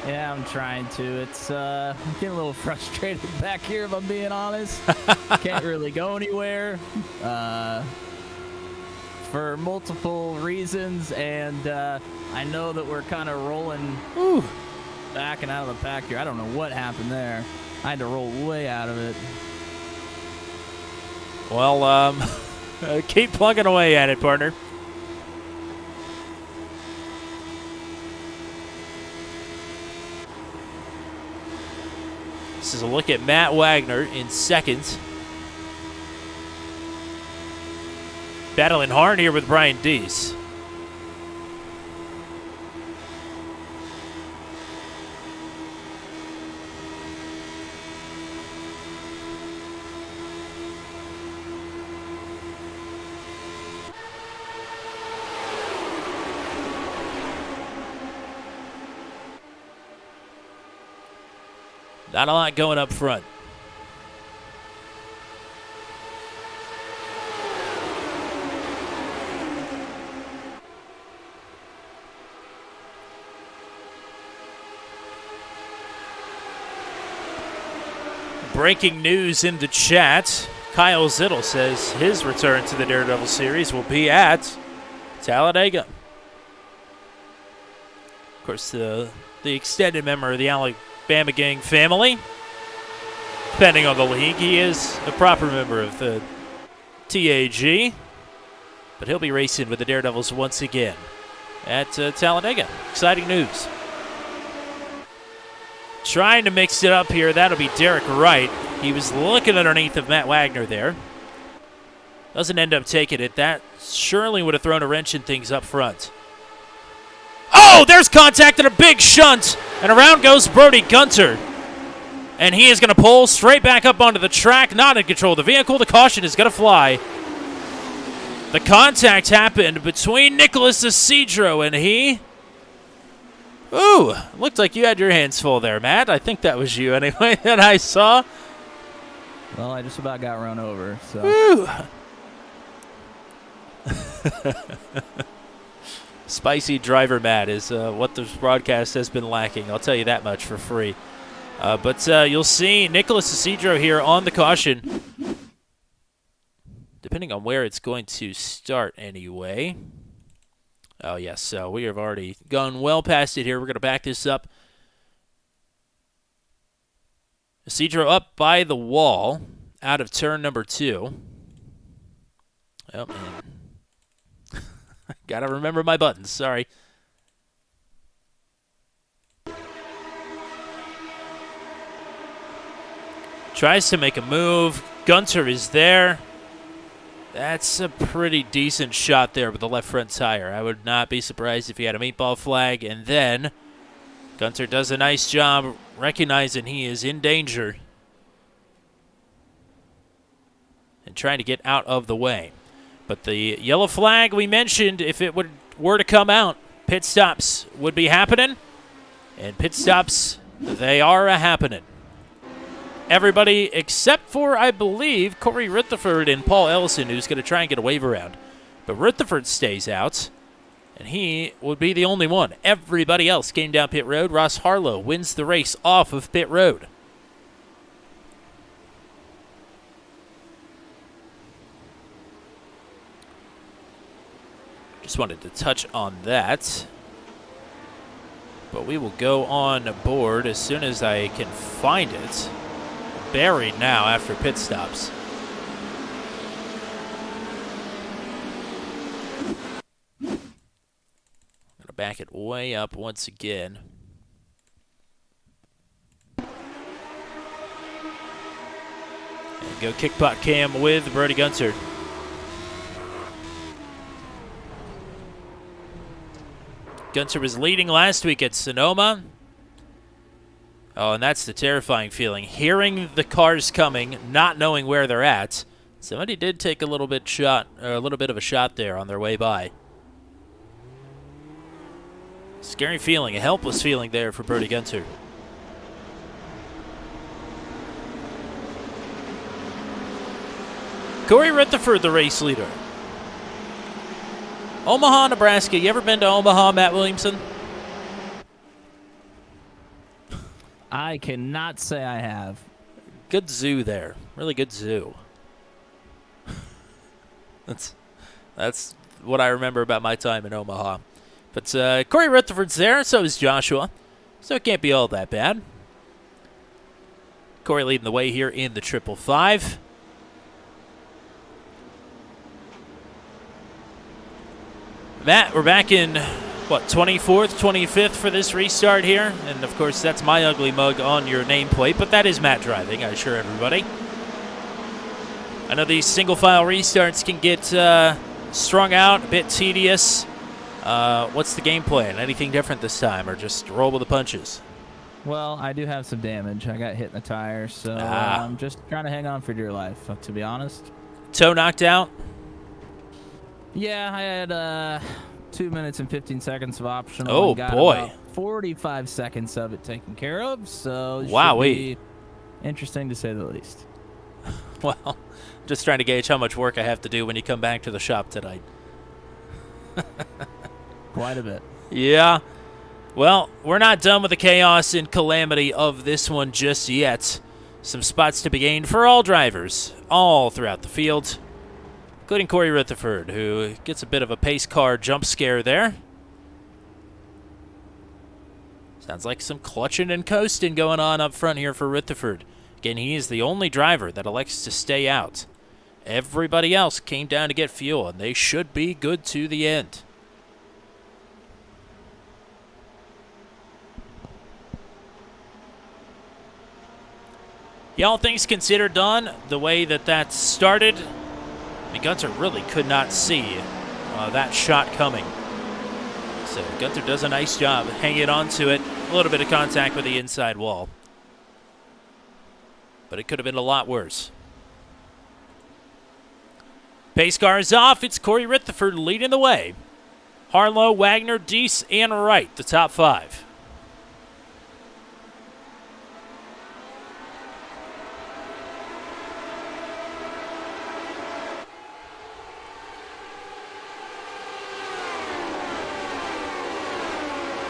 Yeah, I'm trying to. It's I'm getting a little frustrated back here, if I'm being honest. Can't really go anywhere for multiple reasons, and I know that we're kind of rolling back and out of the pack here. I don't know what happened there. I had to roll way out of it. Well, keep plugging away at it, partner. This is a look at Matt Wagner in second. Battling hard here with Brian Deese. Not a lot going up front. Breaking news in the chat. Kyle Zittle says his return to the Daredevil series will be at Talladega. Of course, the extended member of the Alabama Gang family. depending on the league. He is a proper member of the TAG, but he'll be racing with the Daredevils once again at Talladega. Exciting news. Trying to mix it up here. That'll be Derek Wright. He was looking underneath of Matt Wagner there. Doesn't end up taking it. That surely would have thrown a wrench in things up front. Oh, there's contact and a big shunt. And around goes Brody Gunter. And he is going to pull straight back up onto the track, not in control of the vehicle. The caution is going to fly. The contact happened between Nicholas Isidro and he. Ooh, looked like you had your hands full there, Matt. I think that was you anyway that I saw. Well, I just about got run over, so. Ooh. Spicy driver Matt is what this broadcast has been lacking. I'll tell you that much for free. But you'll see Nicholas Isidro here on the caution. Depending on where it's going to start anyway. Oh, yes, so we have already gone well past it here. We're going to back this up. Isidro up by the wall out of turn number 2. Oh, man. Got to remember my buttons. Sorry. Tries to make a move. Gunter is there. That's a pretty decent shot there with the left front tire. I would not be surprised if he had a meatball flag. And then Gunter does a nice job recognizing he is in danger and trying to get out of the way. But the yellow flag we mentioned, if it were to come out, pit stops would be happening. And pit stops, they are a-happening. Everybody except for, I believe, Corey Rutherford and Paul Ellison, who's going to try and get a wave around. But Rutherford stays out, and he would be the only one. Everybody else came down pit road. Ross Harlow wins the race off of pit road. Just wanted to touch on that. But we will go on board as soon as I can find it. Buried now after pit stops. I'm going to back it way up once again. And go kickpot cam with Brody Gunter. Gunter was leading last week at Sonoma. Oh, and that's the terrifying feeling. Hearing the cars coming, not knowing where they're at. Somebody did take a little bit of a shot there on their way by. Scary feeling, a helpless feeling there for Brody Gunter. Corey Rutherford, the race leader. Omaha, Nebraska. You ever been to Omaha, Matt Williamson? I cannot say I have. Good zoo there. Really good zoo. That's what I remember about my time in Omaha. But Corey Rutherford's there, so is Joshua. So it can't be all that bad. Corey leading the way here in the 555. Matt, we're back in, what, 24th, 25th for this restart here? And, of course, that's my ugly mug on your nameplate, but that is Matt driving, I assure everybody. I know these single-file restarts can get strung out, a bit tedious. What's the game plan? Anything different this time, or just roll with the punches? Well, I do have some damage. I got hit in the tire, so I'm just trying to hang on for dear life, to be honest. Toe knocked out? Yeah, I had 2 minutes and 15 seconds of optional. Oh, and got boy. about 45 seconds of it taken care of, so it wow, should be interesting to say the least. Well, just trying to gauge how much work I have to do when you come back to the shop tonight. Quite a bit. Yeah. Well, we're not done with the chaos and calamity of this one just yet. Some spots to be gained for all drivers, all throughout the field, including Corey Rutherford, who gets a bit of a pace car jump scare there. Sounds like some clutching and coasting going on up front here for Rutherford. Again, he is the only driver that elects to stay out. Everybody else came down to get fuel, and they should be good to the end. Yeah, all things considered done, the way that started, I mean, Gunther really could not see that shot coming. So Gunther does a nice job hanging on to it. A little bit of contact with the inside wall. But it could have been a lot worse. Pace car is off. It's Corey Rutherford leading the way. Harlow, Wagner, Deese, and Wright, the top 5.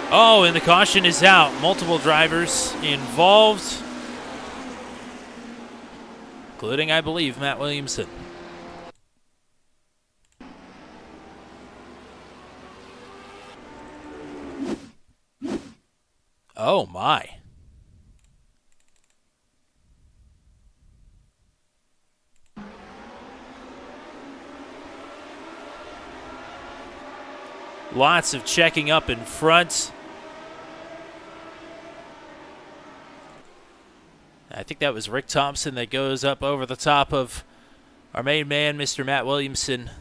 Oh, and the caution is out. Multiple drivers involved, including, I believe, Matt Williamson. Oh, my. Lots of checking up in front. I think that was Rick Thompson that goes up over the top of our main man, Mr. Matt Williamson.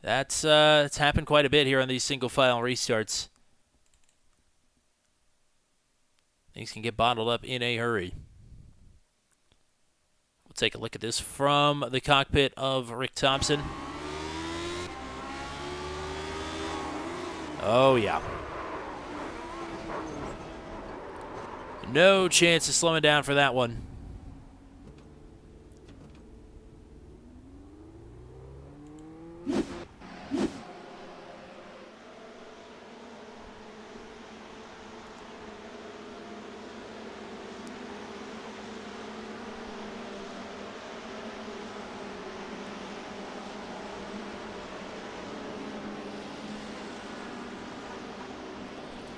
That's it's happened quite a bit here on these single file restarts. Things can get bottled up in a hurry. We'll take a look at this from the cockpit of Rick Thompson. Oh, yeah. No chance of slowing down for that one.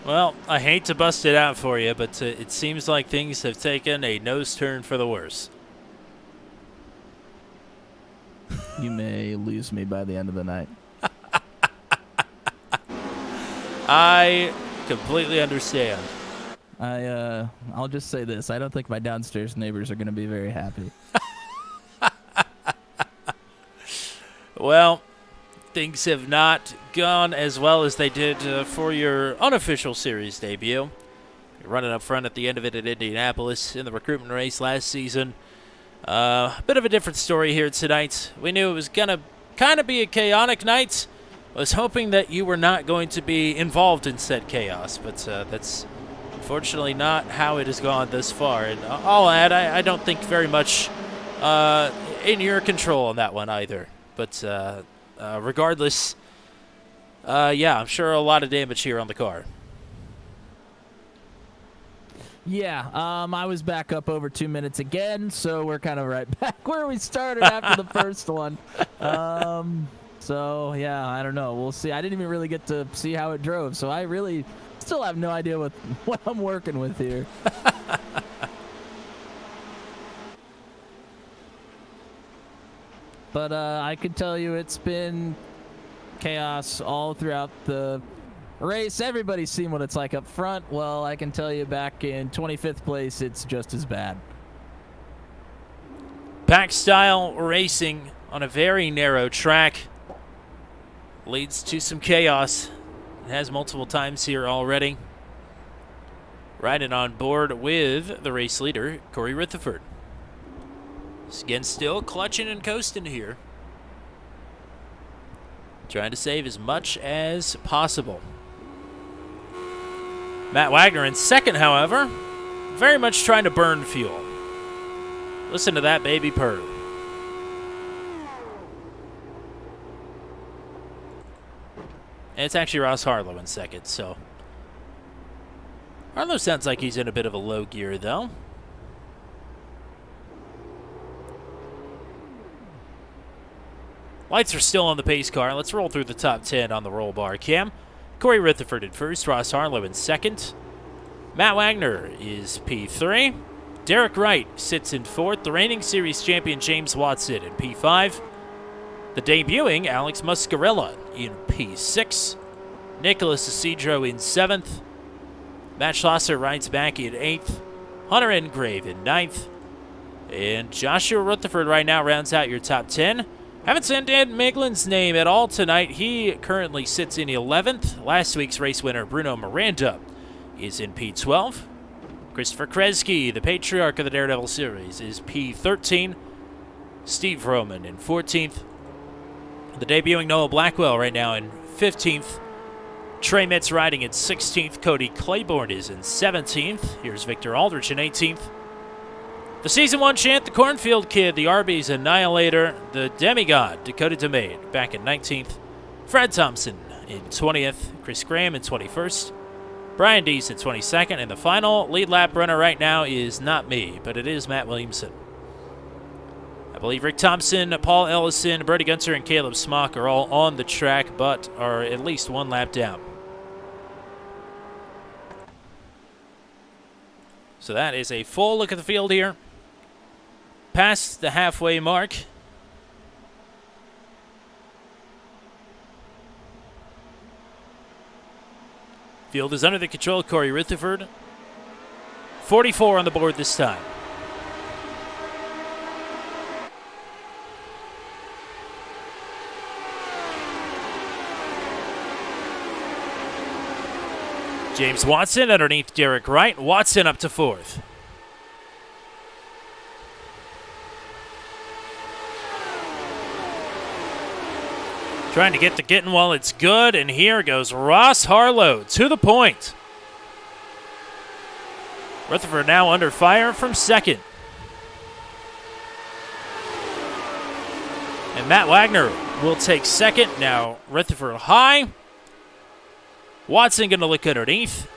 Well, I hate to bust it out for you, but it seems like things have taken a nose turn for the worse. You may lose me by the end of the night. I completely understand. I'll just say this. I don't think my downstairs neighbors are going to be very happy. Well, things have not gone as well as they did for your unofficial series debut. You're running up front at the end of it at Indianapolis in the recruitment race last season. A bit of a different story here tonight. We knew it was going to kind of be a chaotic night. I was hoping that you were not going to be involved in said chaos, but that's unfortunately not how it has gone thus far. And I'll add, I don't think very much in your control on that one either. But regardless, yeah, I'm sure a lot of damage here on the car. Yeah, I was back up over 2 minutes again, so we're kind of right back where we started after the first one. So, yeah, I don't know. We'll see. I didn't even really get to see how it drove, so I really still have no idea what I'm working with here. But I can tell you it's been chaos all throughout the race. Everybody's seen what it's like up front. Well, I can tell you back in 25th place, it's just as bad. Pack style racing on a very narrow track leads to some chaos. It has multiple times here already. Riding on board with the race leader, Corey Rutherford. Again, still clutching and coasting here. Trying to save as much as possible. Matt Wagner in second, however, very much trying to burn fuel. Listen to that baby purr. And it's actually Ross Harlow in second, so. Harlow sounds like he's in a bit of a low gear, though. Lights are still on the pace car. Let's roll through the top 10 on the roll bar cam. Corey Rutherford in first, Ross Harlow in second. Matt Wagner is P3. Derek Wright sits in 4th. The reigning series champion James Watson in P5. The debuting Alex Muscarella in P6. Nicholas Isidro in 7th. Matt Schlosser rides back in 8th. Hunter Engrave in 9th. And Joshua Rutherford right now rounds out your top 10. Haven't seen Dan Meglin's name at all tonight. He currently sits in 11th. Last week's race winner, Bruno Miranda, is in P12. Christopher Kresge, the patriarch of the Daredevil series, is P13. Steve Roman in 14th. The debuting Noah Blackwell right now in 15th. Trey Metz riding in 16th. Cody Claiborne is in 17th. Here's Victor Aldrich in 18th. The Season 1 champ, the Cornfield Kid, the Arby's Annihilator, the Demigod, Dakota DeMade, back in 19th. Fred Thompson in 20th. Chris Graham in 21st. Brian Deese in 22nd. And the final lead lap runner right now is not me, but it is Matt Williamson. I believe Rick Thompson, Paul Ellison, Brody Gunter, and Caleb Smock are all on the track, but are at least one lap down. So that is a full look at the field here. Past the halfway mark. Field is under the control of Corey Rutherford. 44 on the board this time. James Watson underneath Derek Wright. Watson up to 4th. Trying to get the getting while it's good, and here goes Ross Harlow to the point. Rutherford now under fire from 2nd. And Matt Wagner will take 2nd. Now Rutherford high. Watson going to look underneath.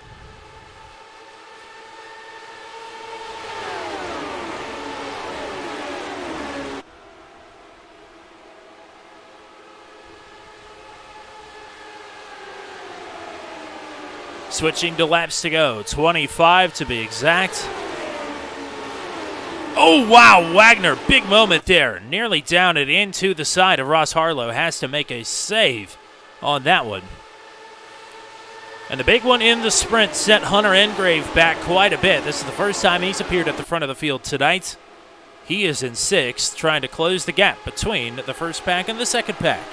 Switching to laps to go, 25 to be exact. Oh, wow, Wagner, big moment there. Nearly down it into the side of Ross Harlow. Has to make a save on that one. And the big one in the sprint sent Hunter Engrave back quite a bit. This is the first time he's appeared at the front of the field tonight. He is in 6th, trying to close the gap between the first pack and the second pack.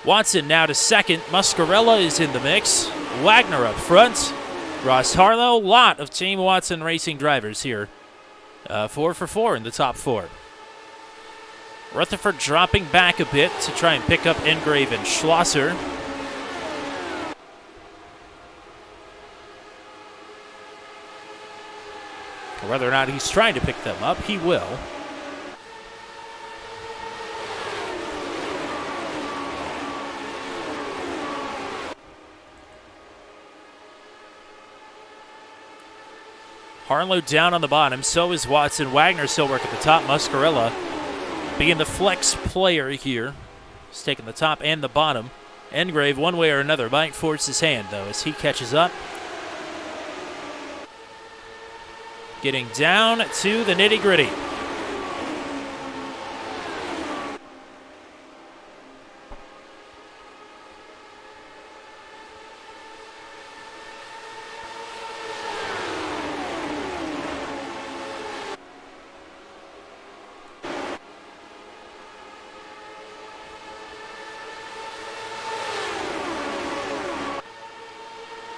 Watson now to 2nd. Muscarella is in the mix. Wagner up front. Ross Harlow, lot of Team Watson racing drivers here. 4 for 4 in the top 4. Rutherford dropping back a bit to try and pick up Engrave and Schlosser. Whether or not he's trying to pick them up, he will. Harlow down on the bottom, so is Watson. Wagner still working at the top. Muscarella being the flex player here. He's taking the top and the bottom. Engrave, one way or another, might force his hand, though, as he catches up. Getting down to the nitty-gritty.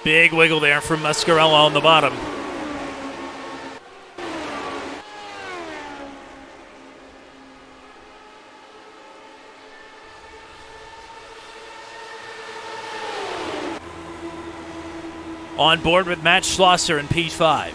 Big wiggle there from Muscarella on the bottom. On board with Matt Schlosser in P5.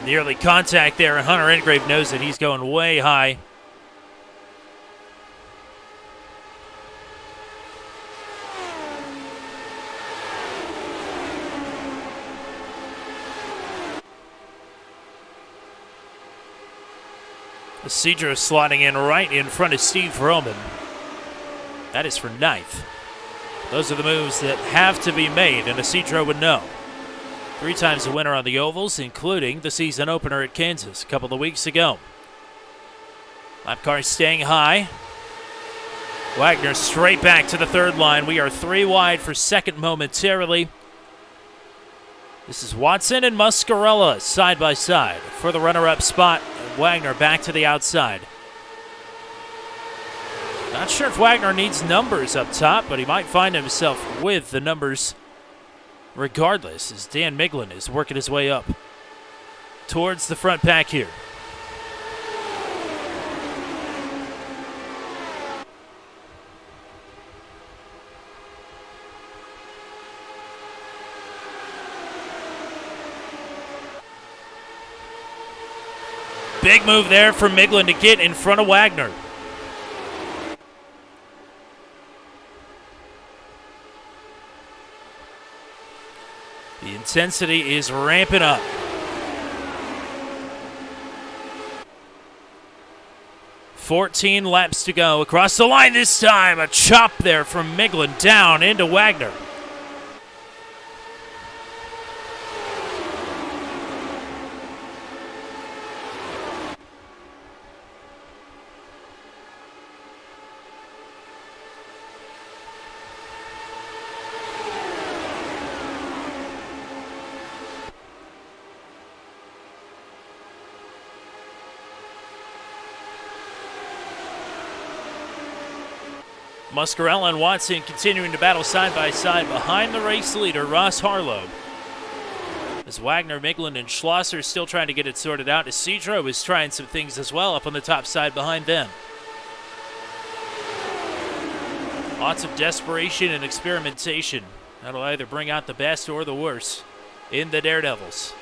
The early contact there, and Hunter Engrave knows that he's going way high. Cedro slotting in right in front of Steve Roman. That is for ninth. Those are the moves that have to be made, and Cedro would know. 3 times a winner on the ovals, including the season opener at Kansas a couple of weeks ago. Lap car staying high. Wagner straight back to the third line. We are 3 wide for second momentarily. This is Watson and Muscarella side by side for the runner-up spot. Wagner back to the outside. Not sure if Wagner needs numbers up top, but he might find himself with the numbers regardless, as Dan Miglin is working his way up towards the front pack here. Big move there for Miglin to get in front of Wagner. The intensity is ramping up. "14 laps to go. Across the line this time. A chop there from Miglin down into Wagner. Muscarella and Watson continuing to battle side by side behind the race leader, Ross Harlow. As Wagner, Miglin, and Schlosser still trying to get it sorted out, as Cedro is trying some things as well up on the top side behind them. Lots of desperation and experimentation. That'll either bring out the best or the worst in the Daredevils.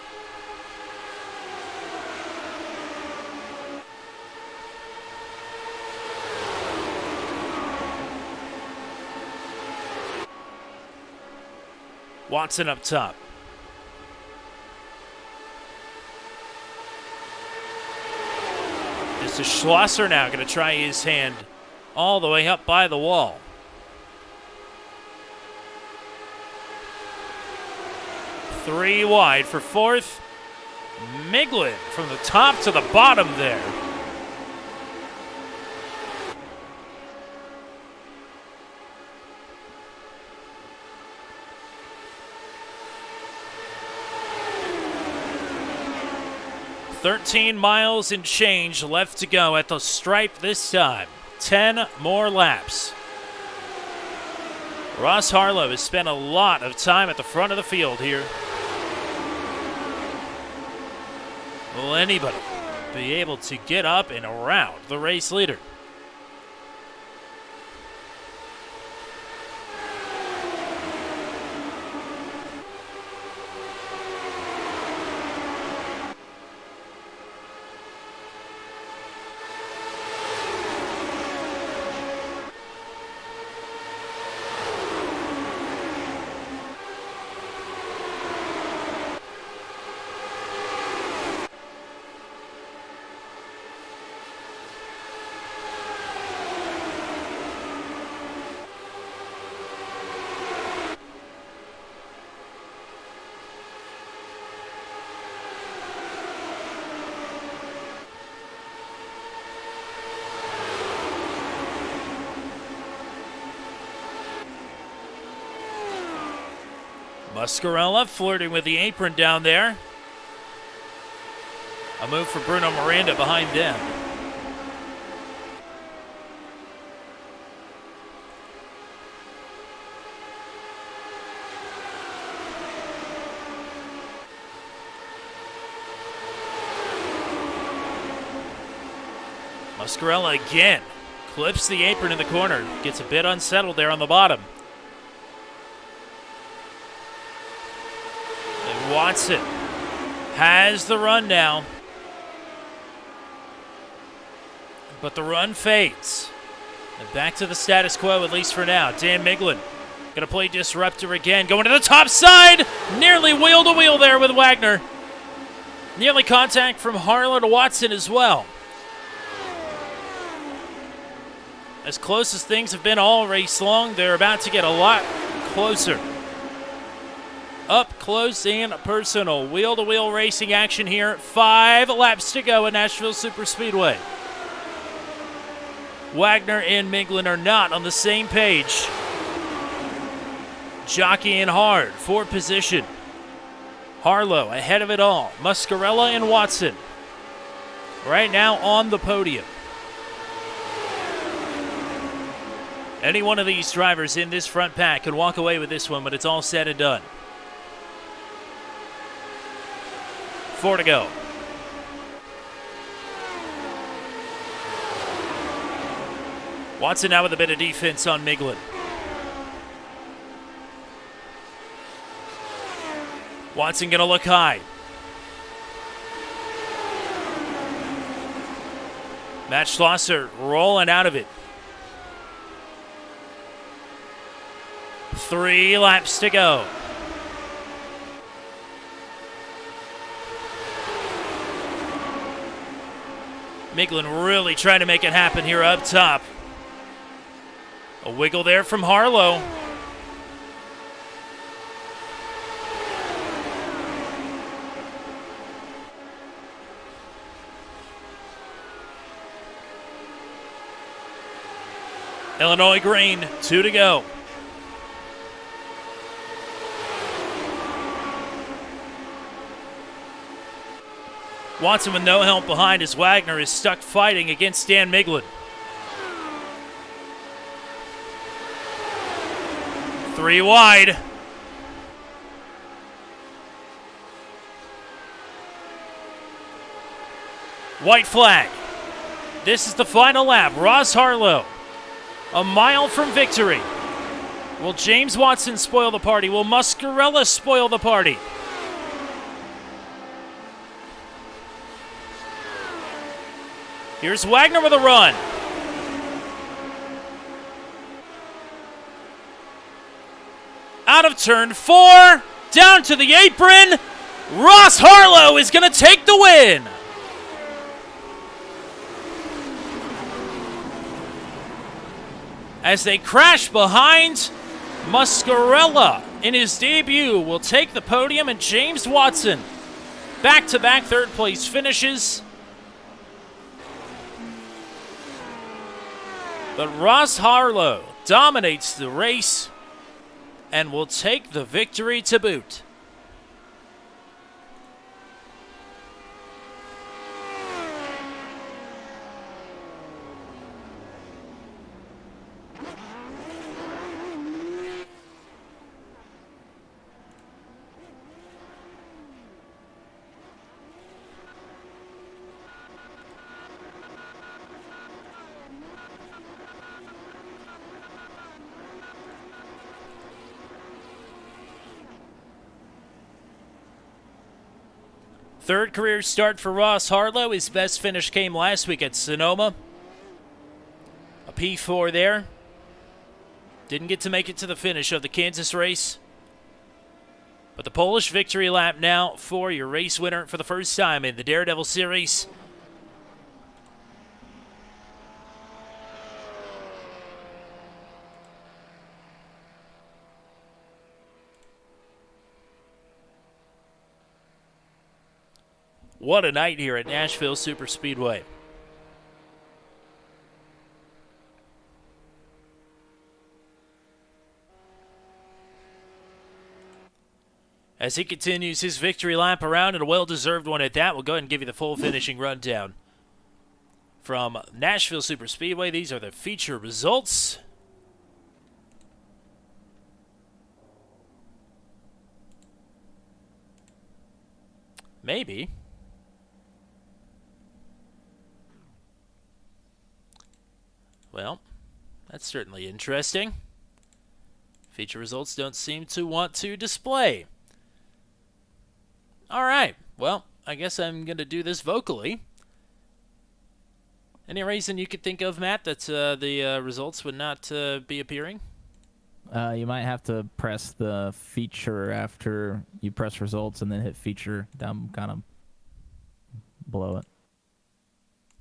Watson up top. This is Schlosser now going to try his hand all the way up by the wall. Three wide for fourth. Miglin from the top to the bottom there. "13 miles and change left to go at the stripe this time. 10 more laps." Ross Harlow has spent a lot of time at the front of the field here. Will anybody be able to get up and around the race leader? Muscarella flirting with the apron down there. A move for Bruno Miranda behind them. Muscarella again clips the apron in the corner. Gets a bit unsettled there on the bottom. Watson has the run now. But the run fades. And back to the status quo, at least for now. Dan Miglin going to play Disruptor again. Going to the top side. Nearly wheel to wheel there with Wagner. Nearly contact from Harlow to Watson as well. As close as things have been all race long, they're about to get a lot closer. Up close and personal. Wheel-to-wheel racing action here. 5 laps to go at Nashville Superspeedway. Wagner and Miglin are not on the same page. Jockeying hard for position. Harlow ahead of it all. Muscarella and Watson right now on the podium. Any one of these drivers in this front pack can walk away with this one, but it's all said and done. 4 to go. Watson now with a bit of defense on Miglin. Watson going to look high. Matt Schlosser rolling out of it. 3 laps to go. Miglin really trying to make it happen here up top. A wiggle there from Harlow. Illinois green, 2 to go. Watson with no help behind as Wagner is stuck fighting against Dan Miglin. 3 wide. White flag. This is the final lap. Ross Harlow, a mile from victory. Will James Watson spoil the party? Will Muscarella spoil the party? Here's Wagner with a run. Out of turn 4, down to the apron. Ross Harlow is going to take the win. As they crash behind, Muscarella in his debut will take the podium, and James Watson back-to-back third-place finishes. But Ross Harlow dominates the race and will take the victory to boot. Third career start for Ross Harlow. His best finish came last week at Sonoma. A P4 there. Didn't get to make it to the finish of the Kansas race. But the Polish victory lap now for your race winner for the first time in the Daredevil series. What a night here at Nashville Superspeedway. As he continues his victory lap around, and a well-deserved one at that, we'll go ahead and give you the full finishing rundown. From Nashville Superspeedway, these are the feature results. Maybe. Well, that's certainly interesting. Feature results don't seem to want to display. All right. Well, I guess I'm going to do this vocally. Any reason you could think of, Matt, that the results would not be appearing? You might have to press the feature after you press results and then hit feature down kind of below it.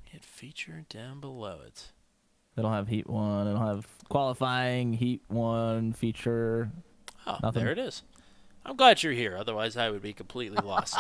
Hit feature down below it. It'll have Heat 1. It'll have qualifying, Heat 1, feature. Oh, Nothing. there it is. I'm glad you're here. Otherwise, I would be completely lost.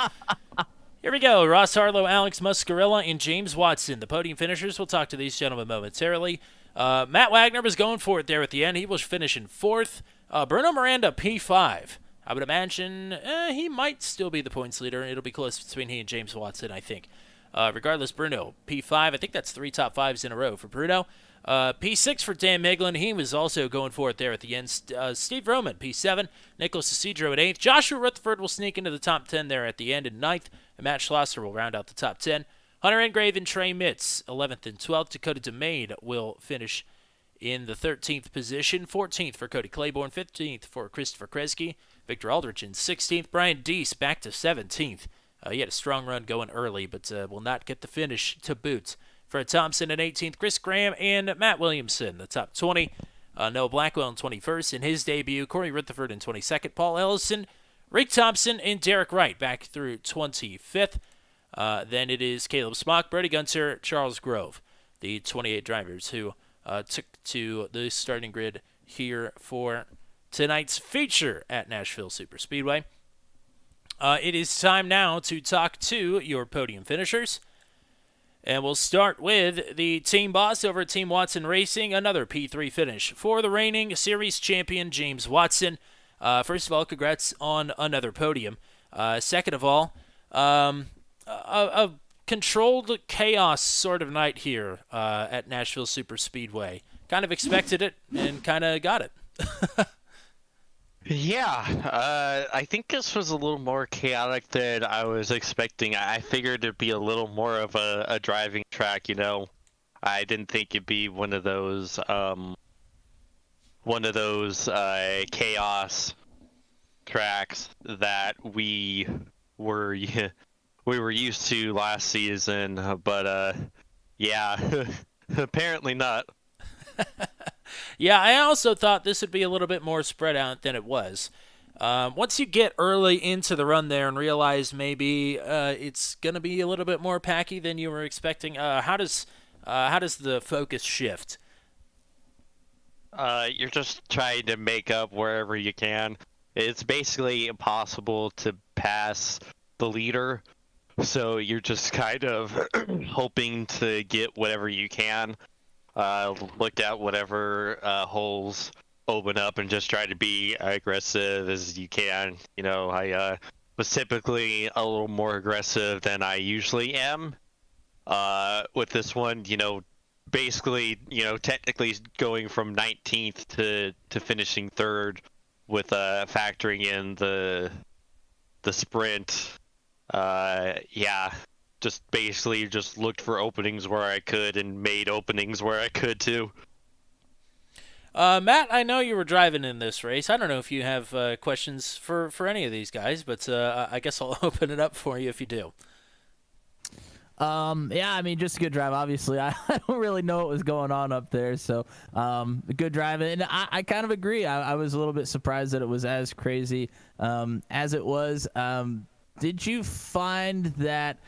Here we go. Ross Harlow, Alex Muscarella, and James Watson, the podium finishers. We'll talk to these gentlemen momentarily. Matt Wagner was going for it there at the end. He was finishing 4th. Bruno Miranda, P5. I would imagine he might still be the points leader. It'll be close between he and James Watson, I think. Regardless, Bruno, P5. I think that's 3 top 5s in a row for Bruno. P6 for Dan Miglin. He was also going for it there at the end. Steve Roman, P7. Nicholas Isidro at 8th. Joshua Rutherford will sneak into the top 10 there at the end in 9th. And Matt Schlosser will round out the top 10. Hunter Engrave and Trey Mitz, 11th and 12th. Dakota DeMade will finish in the 13th position. 14th for Cody Claiborne. 15th for Christopher Kresge. Victor Aldrich in 16th. Brian Deese back to 17th. He had a strong run going early, but will not get the finish to boot. Fred Thompson in 18th, Chris Graham and Matt Williamson, the top 20. Noah Blackwell in 21st in his debut. Corey Rutherford in 22nd. Paul Ellison, Rick Thompson, and Derek Wright back through 25th. Then it is Caleb Smock, Brody Gunter, Charles Grove, the 28 drivers who took to the starting grid here for tonight's feature at Nashville Superspeedway. It is time now to talk to your podium finishers. And we'll start with the team boss over at Team Watson Racing, another P3 finish for the reigning series champion, James Watson. First of all, congrats on another podium. Second of all, a controlled chaos sort of night here at Nashville Superspeedway. Kind of expected it and kind of got it. Yeah, I think this was a little more chaotic than I was expecting. I figured it'd be a little more of a driving track, you know. I didn't think it'd be one of those chaos tracks that we were used to last season, but yeah, apparently not. Yeah, I also thought this would be a little bit more spread out than it was. Once you get early into the run there and realize maybe it's going to be a little bit more packy than you were expecting, how does the focus shift? You're just trying to make up wherever you can. It's basically impossible to pass the leader, so you're just kind of hoping to get whatever you can. Look at whatever holes open up and just try to be aggressive as you can. You know, I was typically a little more aggressive than I usually am. With this one, you know, basically, you know, technically going from 19th to finishing 3rd with factoring in the sprint. Yeah. Just basically just looked for openings where I could and made openings where I could too. Matt, I know you were driving in this race. I don't know if you have questions for any of these guys, but I guess I'll open it up for you if you do. Yeah, I mean, just a good drive. Obviously, I don't really know what was going on up there, so good drive. And I kind of agree. I was a little bit surprised that it was as crazy as it was. Did you find that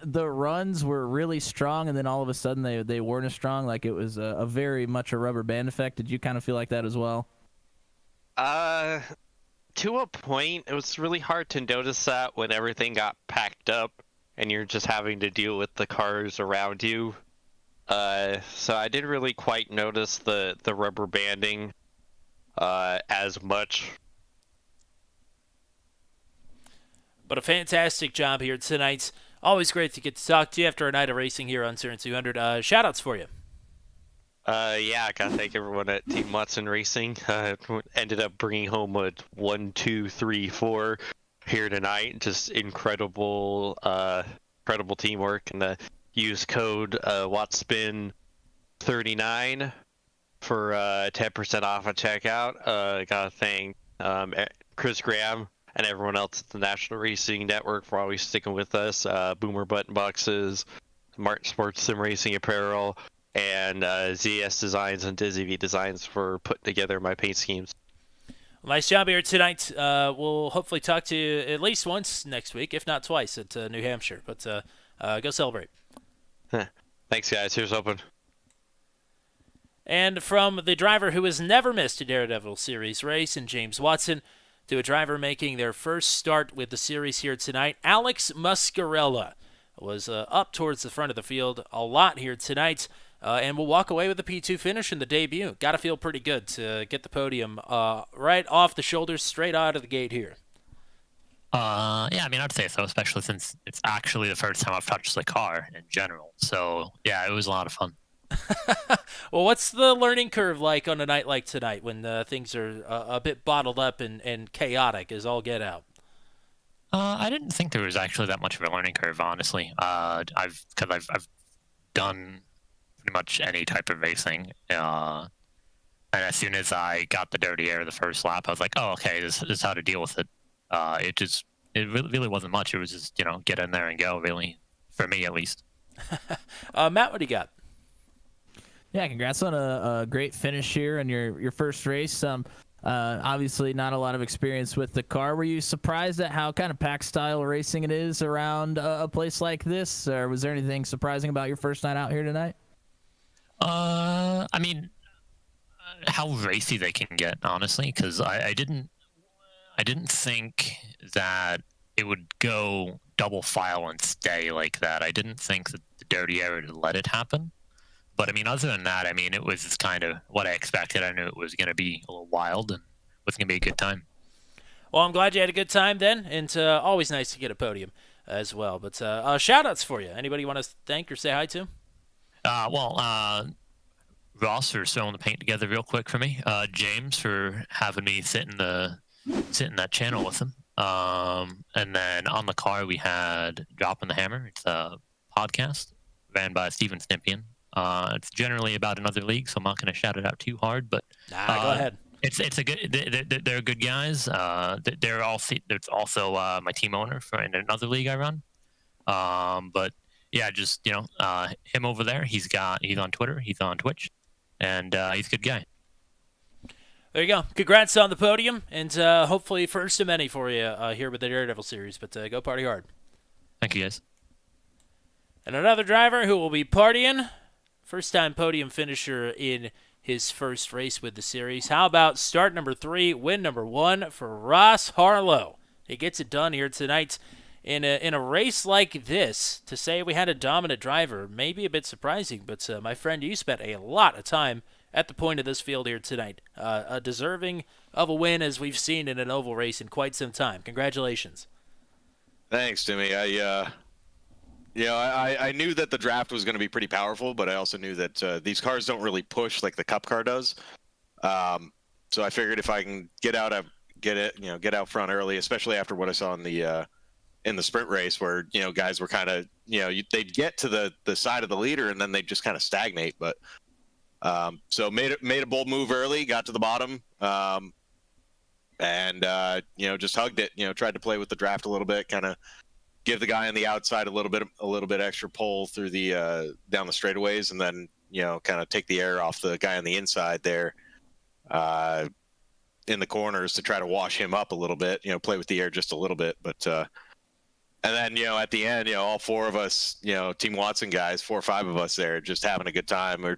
the runs were really strong and then all of a sudden they weren't as strong, like it was a very much a rubber band effect? Did you kind of feel like that as well? To a point. It was really hard to notice that when everything got packed up and you're just having to deal with the cars around you. So I didn't really quite notice the rubber banding as much. But a fantastic job here tonight. Always great to get to talk to you after a night of racing here on Turn 200. Shout-outs for you. Yeah, I gotta thank everyone at Team Watson Racing. Ended up bringing home a 1, 2, 3, 4 here tonight. Just incredible teamwork. And use code WATSPIN39 for 10% off at checkout. Gotta thank Chris Graham, and everyone else at the National Racing Network for always sticking with us. Boomer Button Boxes, Martin Sports Sim Racing Apparel, and ZS Designs and Dizzy V Designs for putting together my paint schemes. Nice job here tonight. We'll hopefully talk to you at least once next week, if not twice, at New Hampshire. But go celebrate. Thanks, guys. Here's hoping. And from the driver who has never missed a Daredevil Series race, and James Watson, to a driver making their first start with the series here tonight, Alex Muscarella was up towards the front of the field a lot here tonight. And will walk away with the P2 finish in the debut. Got to feel pretty good to get the podium right off the shoulders, straight out of the gate here. Yeah, I mean, I'd say so, especially since it's actually the first time I've touched the car in general. So, yeah, it was a lot of fun. Well, what's the learning curve like on a night like tonight when things are a bit bottled up and chaotic as all get out? I didn't think there was actually that much of a learning curve, honestly. I've done pretty much any type of racing. And as soon as I got the dirty air the first lap, I was like, oh, okay, this is how to deal with it. It really wasn't much. It was just, get in there and go, really, for me at least. Matt, what do you got? Yeah, congrats on a great finish here in your first race. Obviously not a lot of experience with the car. Were you surprised at how kind of pack style racing it is around a place like this? Or was there anything surprising about your first night out here tonight? I mean, how racy they can get, honestly, because I didn't think that it would go double file and stay like that. I didn't think that the dirty air would let it happen. But I mean, other than that, I mean, it was just kind of what I expected. I knew it was going to be a little wild and it was going to be a good time. Well, I'm glad you had a good time then, and always nice to get a podium as well. But shout-outs for you. Anybody you want to thank or say hi to? Ross for throwing the paint together real quick for me. James for having me sit in that channel with him. And then on the car we had Dropping the Hammer. It's a podcast ran by Steven Stimpian. It's generally about another league, so I'm not going to shout it out too hard. But go ahead. It's a good. They're good guys. They're also my team owner in another league I run. But yeah, just him over there. He's on Twitter. He's on Twitch, and he's a good guy. There you go. Congrats on the podium, and hopefully first of many for you here with the Daredevil series. But go party hard. Thank you, guys. And another driver who will be partying. First-time podium finisher in his first race with the series. How about start number 3, win number 1 for Ross Harlow? He gets it done here tonight in a race like this. To say we had a dominant driver may be a bit surprising, but my friend, you spent a lot of time at the point of this field here tonight. Deserving of a win as we've seen in an oval race in quite some time. Congratulations. Thanks, Timmy. I knew that the draft was going to be pretty powerful, but I also knew that these cars don't really push like the Cup car does. So I figured if I can get out front early, especially after what I saw in the sprint race, where guys were kind of they'd get to the side of the leader and then they'd just kind of stagnate. But so made a bold move early, got to the bottom, and just hugged it. Tried to play with the draft a little bit, kind of give the guy on the outside a little bit extra pull through the down the straightaways, and then kind of take the air off the guy on the inside there in the corners to try to wash him up a little bit. Play with the air just a little bit, but and then at the end, all 4 of us, Team Watson guys, 4 or 5 of us there, just having a good time. Or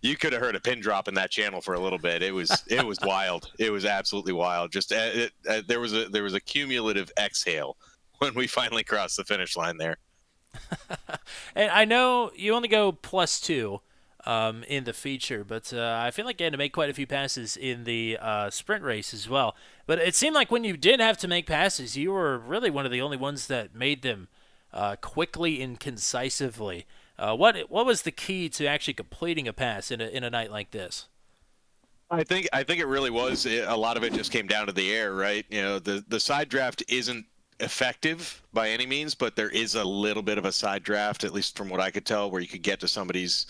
you could have heard a pin drop in that channel for a little bit. It was wild. It was absolutely wild. Just there was a cumulative exhale when we finally crossed the finish line there. And I know you only go +2 in the feature, but I feel like you had to make quite a few passes in the sprint race as well. But it seemed like when you did have to make passes, you were really one of the only ones that made them quickly and concisively. What was the key to actually completing a pass in a night like this? I think it really was. A lot of it just came down to the air, right? The side draft isn't effective by any means, but there is a little bit of a side draft, at least from what I could tell, where you could get to somebody's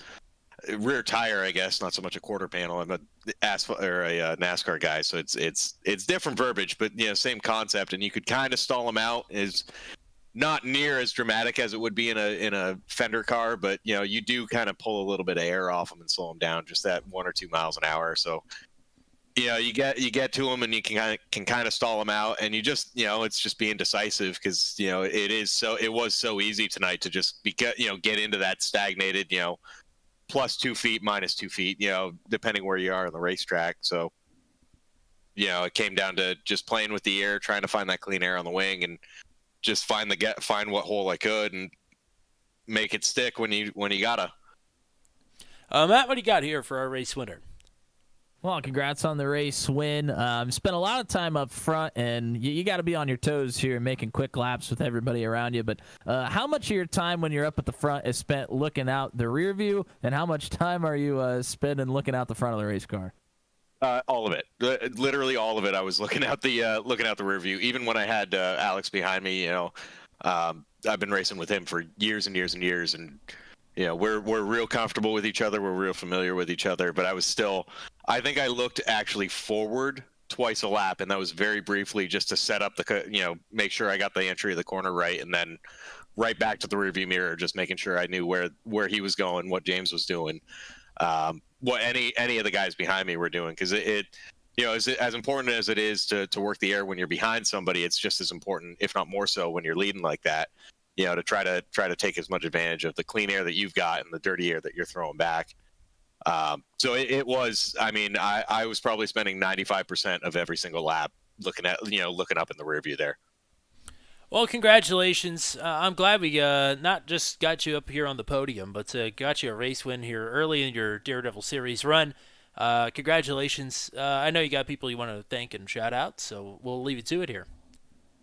rear tire, I guess, not so much a quarter panel. I'm a asphalt or a NASCAR guy, so it's different verbiage, but same concept. And you could kind of stall them out. Is not near as dramatic as it would be in a fender car, but you do kind of pull a little bit of air off them and slow them down just that 1 or 2 miles an hour. So you get to them and you can kind of stall them out, and you just it's just being decisive, because it was so easy tonight to just get into that stagnated plus 2 feet, minus 2 feet, depending where you are on the racetrack. So it came down to just playing with the air, trying to find that clean air on the wing, and just find what hole I could and make it stick when you gotta. Matt, what do you got here for our race winner? Well, congrats on the race win. Spent a lot of time up front, and you got to be on your toes here and making quick laps with everybody around you. But how much of your time when you're up at the front is spent looking out the rear view, and how much time are you spending looking out the front of the race car? All of it, literally all of it. I was looking out the rear view. Even when I had Alex behind me, I've been racing with him for years and years and years, and we're real comfortable with each other. We're real familiar with each other. But I think I looked actually forward twice a lap, and that was very briefly just to set up make sure I got the entry of the corner right, and then right back to the rearview mirror, just making sure I knew where he was going, what James was doing, what any of the guys behind me were doing, because as important as it is to work the air when you're behind somebody, it's just as important, if not more so, when you're leading like that. To try to take as much advantage of the clean air that you've got and the dirty air that you're throwing back. So it was, I was probably spending 95% of every single lap looking up in the rear view there. Well, congratulations. I'm glad we not just got you up here on the podium, but got you a race win here early in your Daredevil series run. Congratulations. I know you got people you want to thank and shout out, so we'll leave you to it here.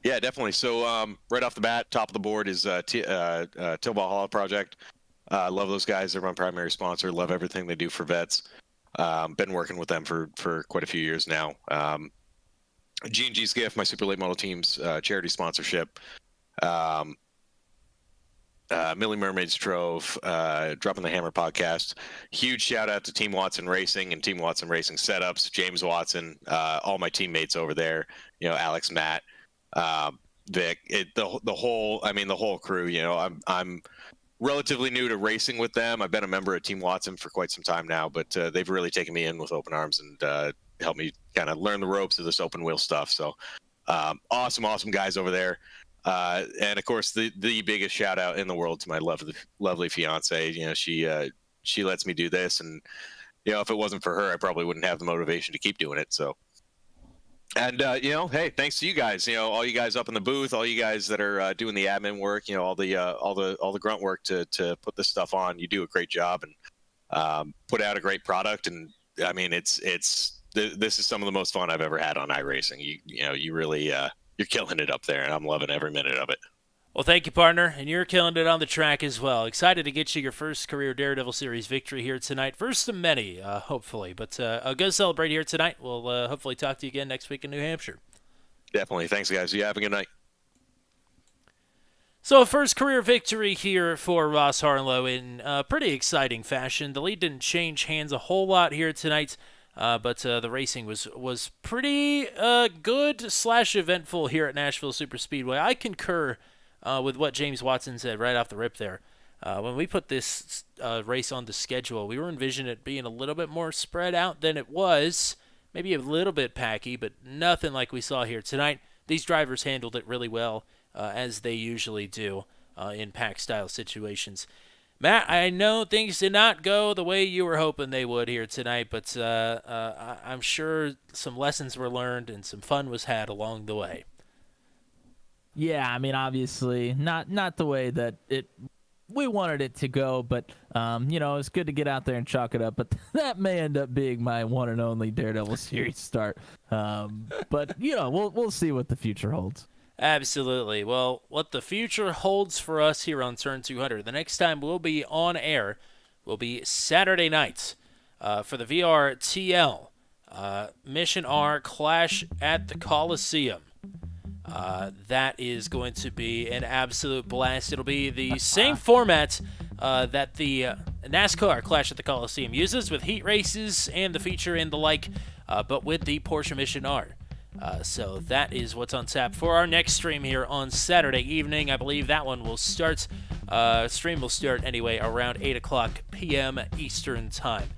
Yeah, definitely. So right off the bat, top of the board is Tilball Hollow Project. Love those guys. They're my primary sponsor. Love everything they do for vets. Been working with them for quite a few years now. G&G's Gift, my super late model team's charity sponsorship. Millie Mermaids Trove, Dropping the Hammer podcast. Huge shout out to Team Watson Racing and Team Watson Racing Setups. James Watson, all my teammates over there. Alex, Matt, Vic, the whole crew. I'm relatively new to racing with them. I've been a member of Team Watson for quite some time now, but they've really taken me in with open arms and helped me kind of learn the ropes of this open wheel stuff. So awesome guys over there. And of course, the biggest shout out in the world to my lovely fiance. She lets me do this, and if it wasn't for her, I probably wouldn't have the motivation to keep doing it. So. And hey, thanks to you guys. All you guys up in the booth, all you guys that are doing the admin work. All the grunt work to put this stuff on. You do a great job and put out a great product. And this is some of the most fun I've ever had on iRacing. You really you're killing it up there, and I'm loving every minute of it. Well, thank you, partner, and you're killing it on the track as well. Excited to get you your first career Daredevil Series victory here tonight. First of many, hopefully. But go celebrate here tonight. We'll hopefully talk to you again next week in New Hampshire. Definitely. Thanks, guys. You have a good night. So a first career victory here for Ross Harlow in pretty exciting fashion. The lead didn't change hands a whole lot here tonight, but the racing was pretty good / eventful here at Nashville Super Speedway. I concur with what James Watson said right off the rip there. When we put this race on the schedule, we were envisioning it being a little bit more spread out than it was, maybe a little bit packy, but nothing like we saw here tonight. These drivers handled it really well, as they usually do in pack-style situations. Matt, I know things did not go the way you were hoping they would here tonight, but I'm sure some lessons were learned and some fun was had along the way. Yeah, obviously not the way that we wanted it to go, but it's good to get out there and chalk it up. But that may end up being my one and only Daredevil series start. But we'll see what the future holds. Absolutely. Well, what the future holds for us here on Turn 200. The next time we'll be on air will be Saturday night for the VRTL Mission R Clash at the Coliseum. That is going to be an absolute blast. It'll be the same format that the NASCAR Clash at the Coliseum uses with heat races and the feature and the like, but with the Porsche Mission R. So that is what's on tap for our next stream here on Saturday evening. I believe that one will start, stream will start anyway around 8 o'clock p.m. Eastern Time.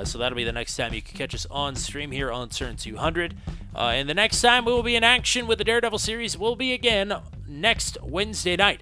So that'll be the next time you can catch us on stream here on Turn 200. And the next time we will be in action with the Daredevil series will be again next Wednesday night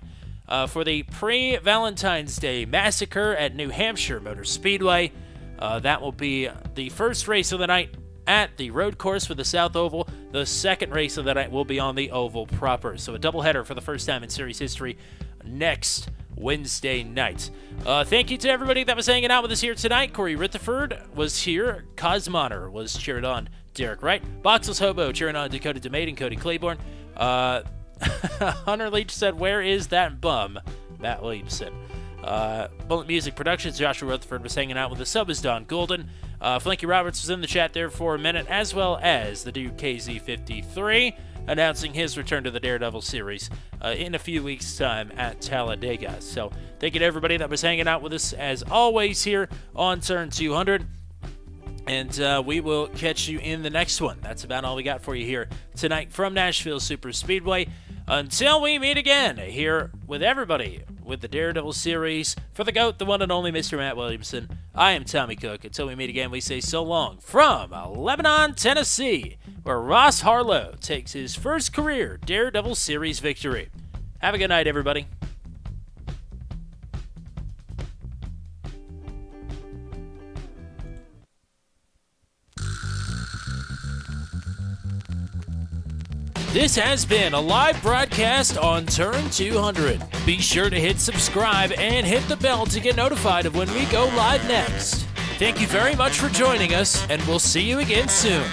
for the pre-Valentine's Day Massacre at New Hampshire Motor Speedway. That will be the first race of the night at the road course for the South Oval. The second race of the night will be on the Oval proper. So a doubleheader for the first time in series history next Wednesday night. Thank you to everybody that was hanging out with us here tonight. Corey Rutherford was here. Cosmoner was cheered on. Derek Wright. Boxless Hobo cheering on Dakota DeMade and Cody Claiborne. Hunter Leach said, "Where is that bum?" Matt Williamson. Mullet Music Productions, Joshua Rutherford was hanging out with us. Sub is Don Golden. Flanky Roberts was in the chat there for a minute, as well as the dude KZ53, announcing his return to the Daredevil series in a few weeks' time at Talladega. So thank you to everybody that was hanging out with us, as always, here on Turn 200. And we will catch you in the next one. That's about all we got for you here tonight from Nashville Super Speedway. Until we meet again here with everybody with the Daredevil series, for the GOAT, the one and only Mr. Matt Williamson, I am Tommy Cook. Until we meet again, we say so long from Lebanon, Tennessee, where Ross Harlow takes his first career Daredevil series victory. Have a good night, everybody. This has been a live broadcast on Turn 200. Be sure to hit subscribe and hit the bell to get notified of when we go live next. Thank you very much for joining us, and we'll see you again soon.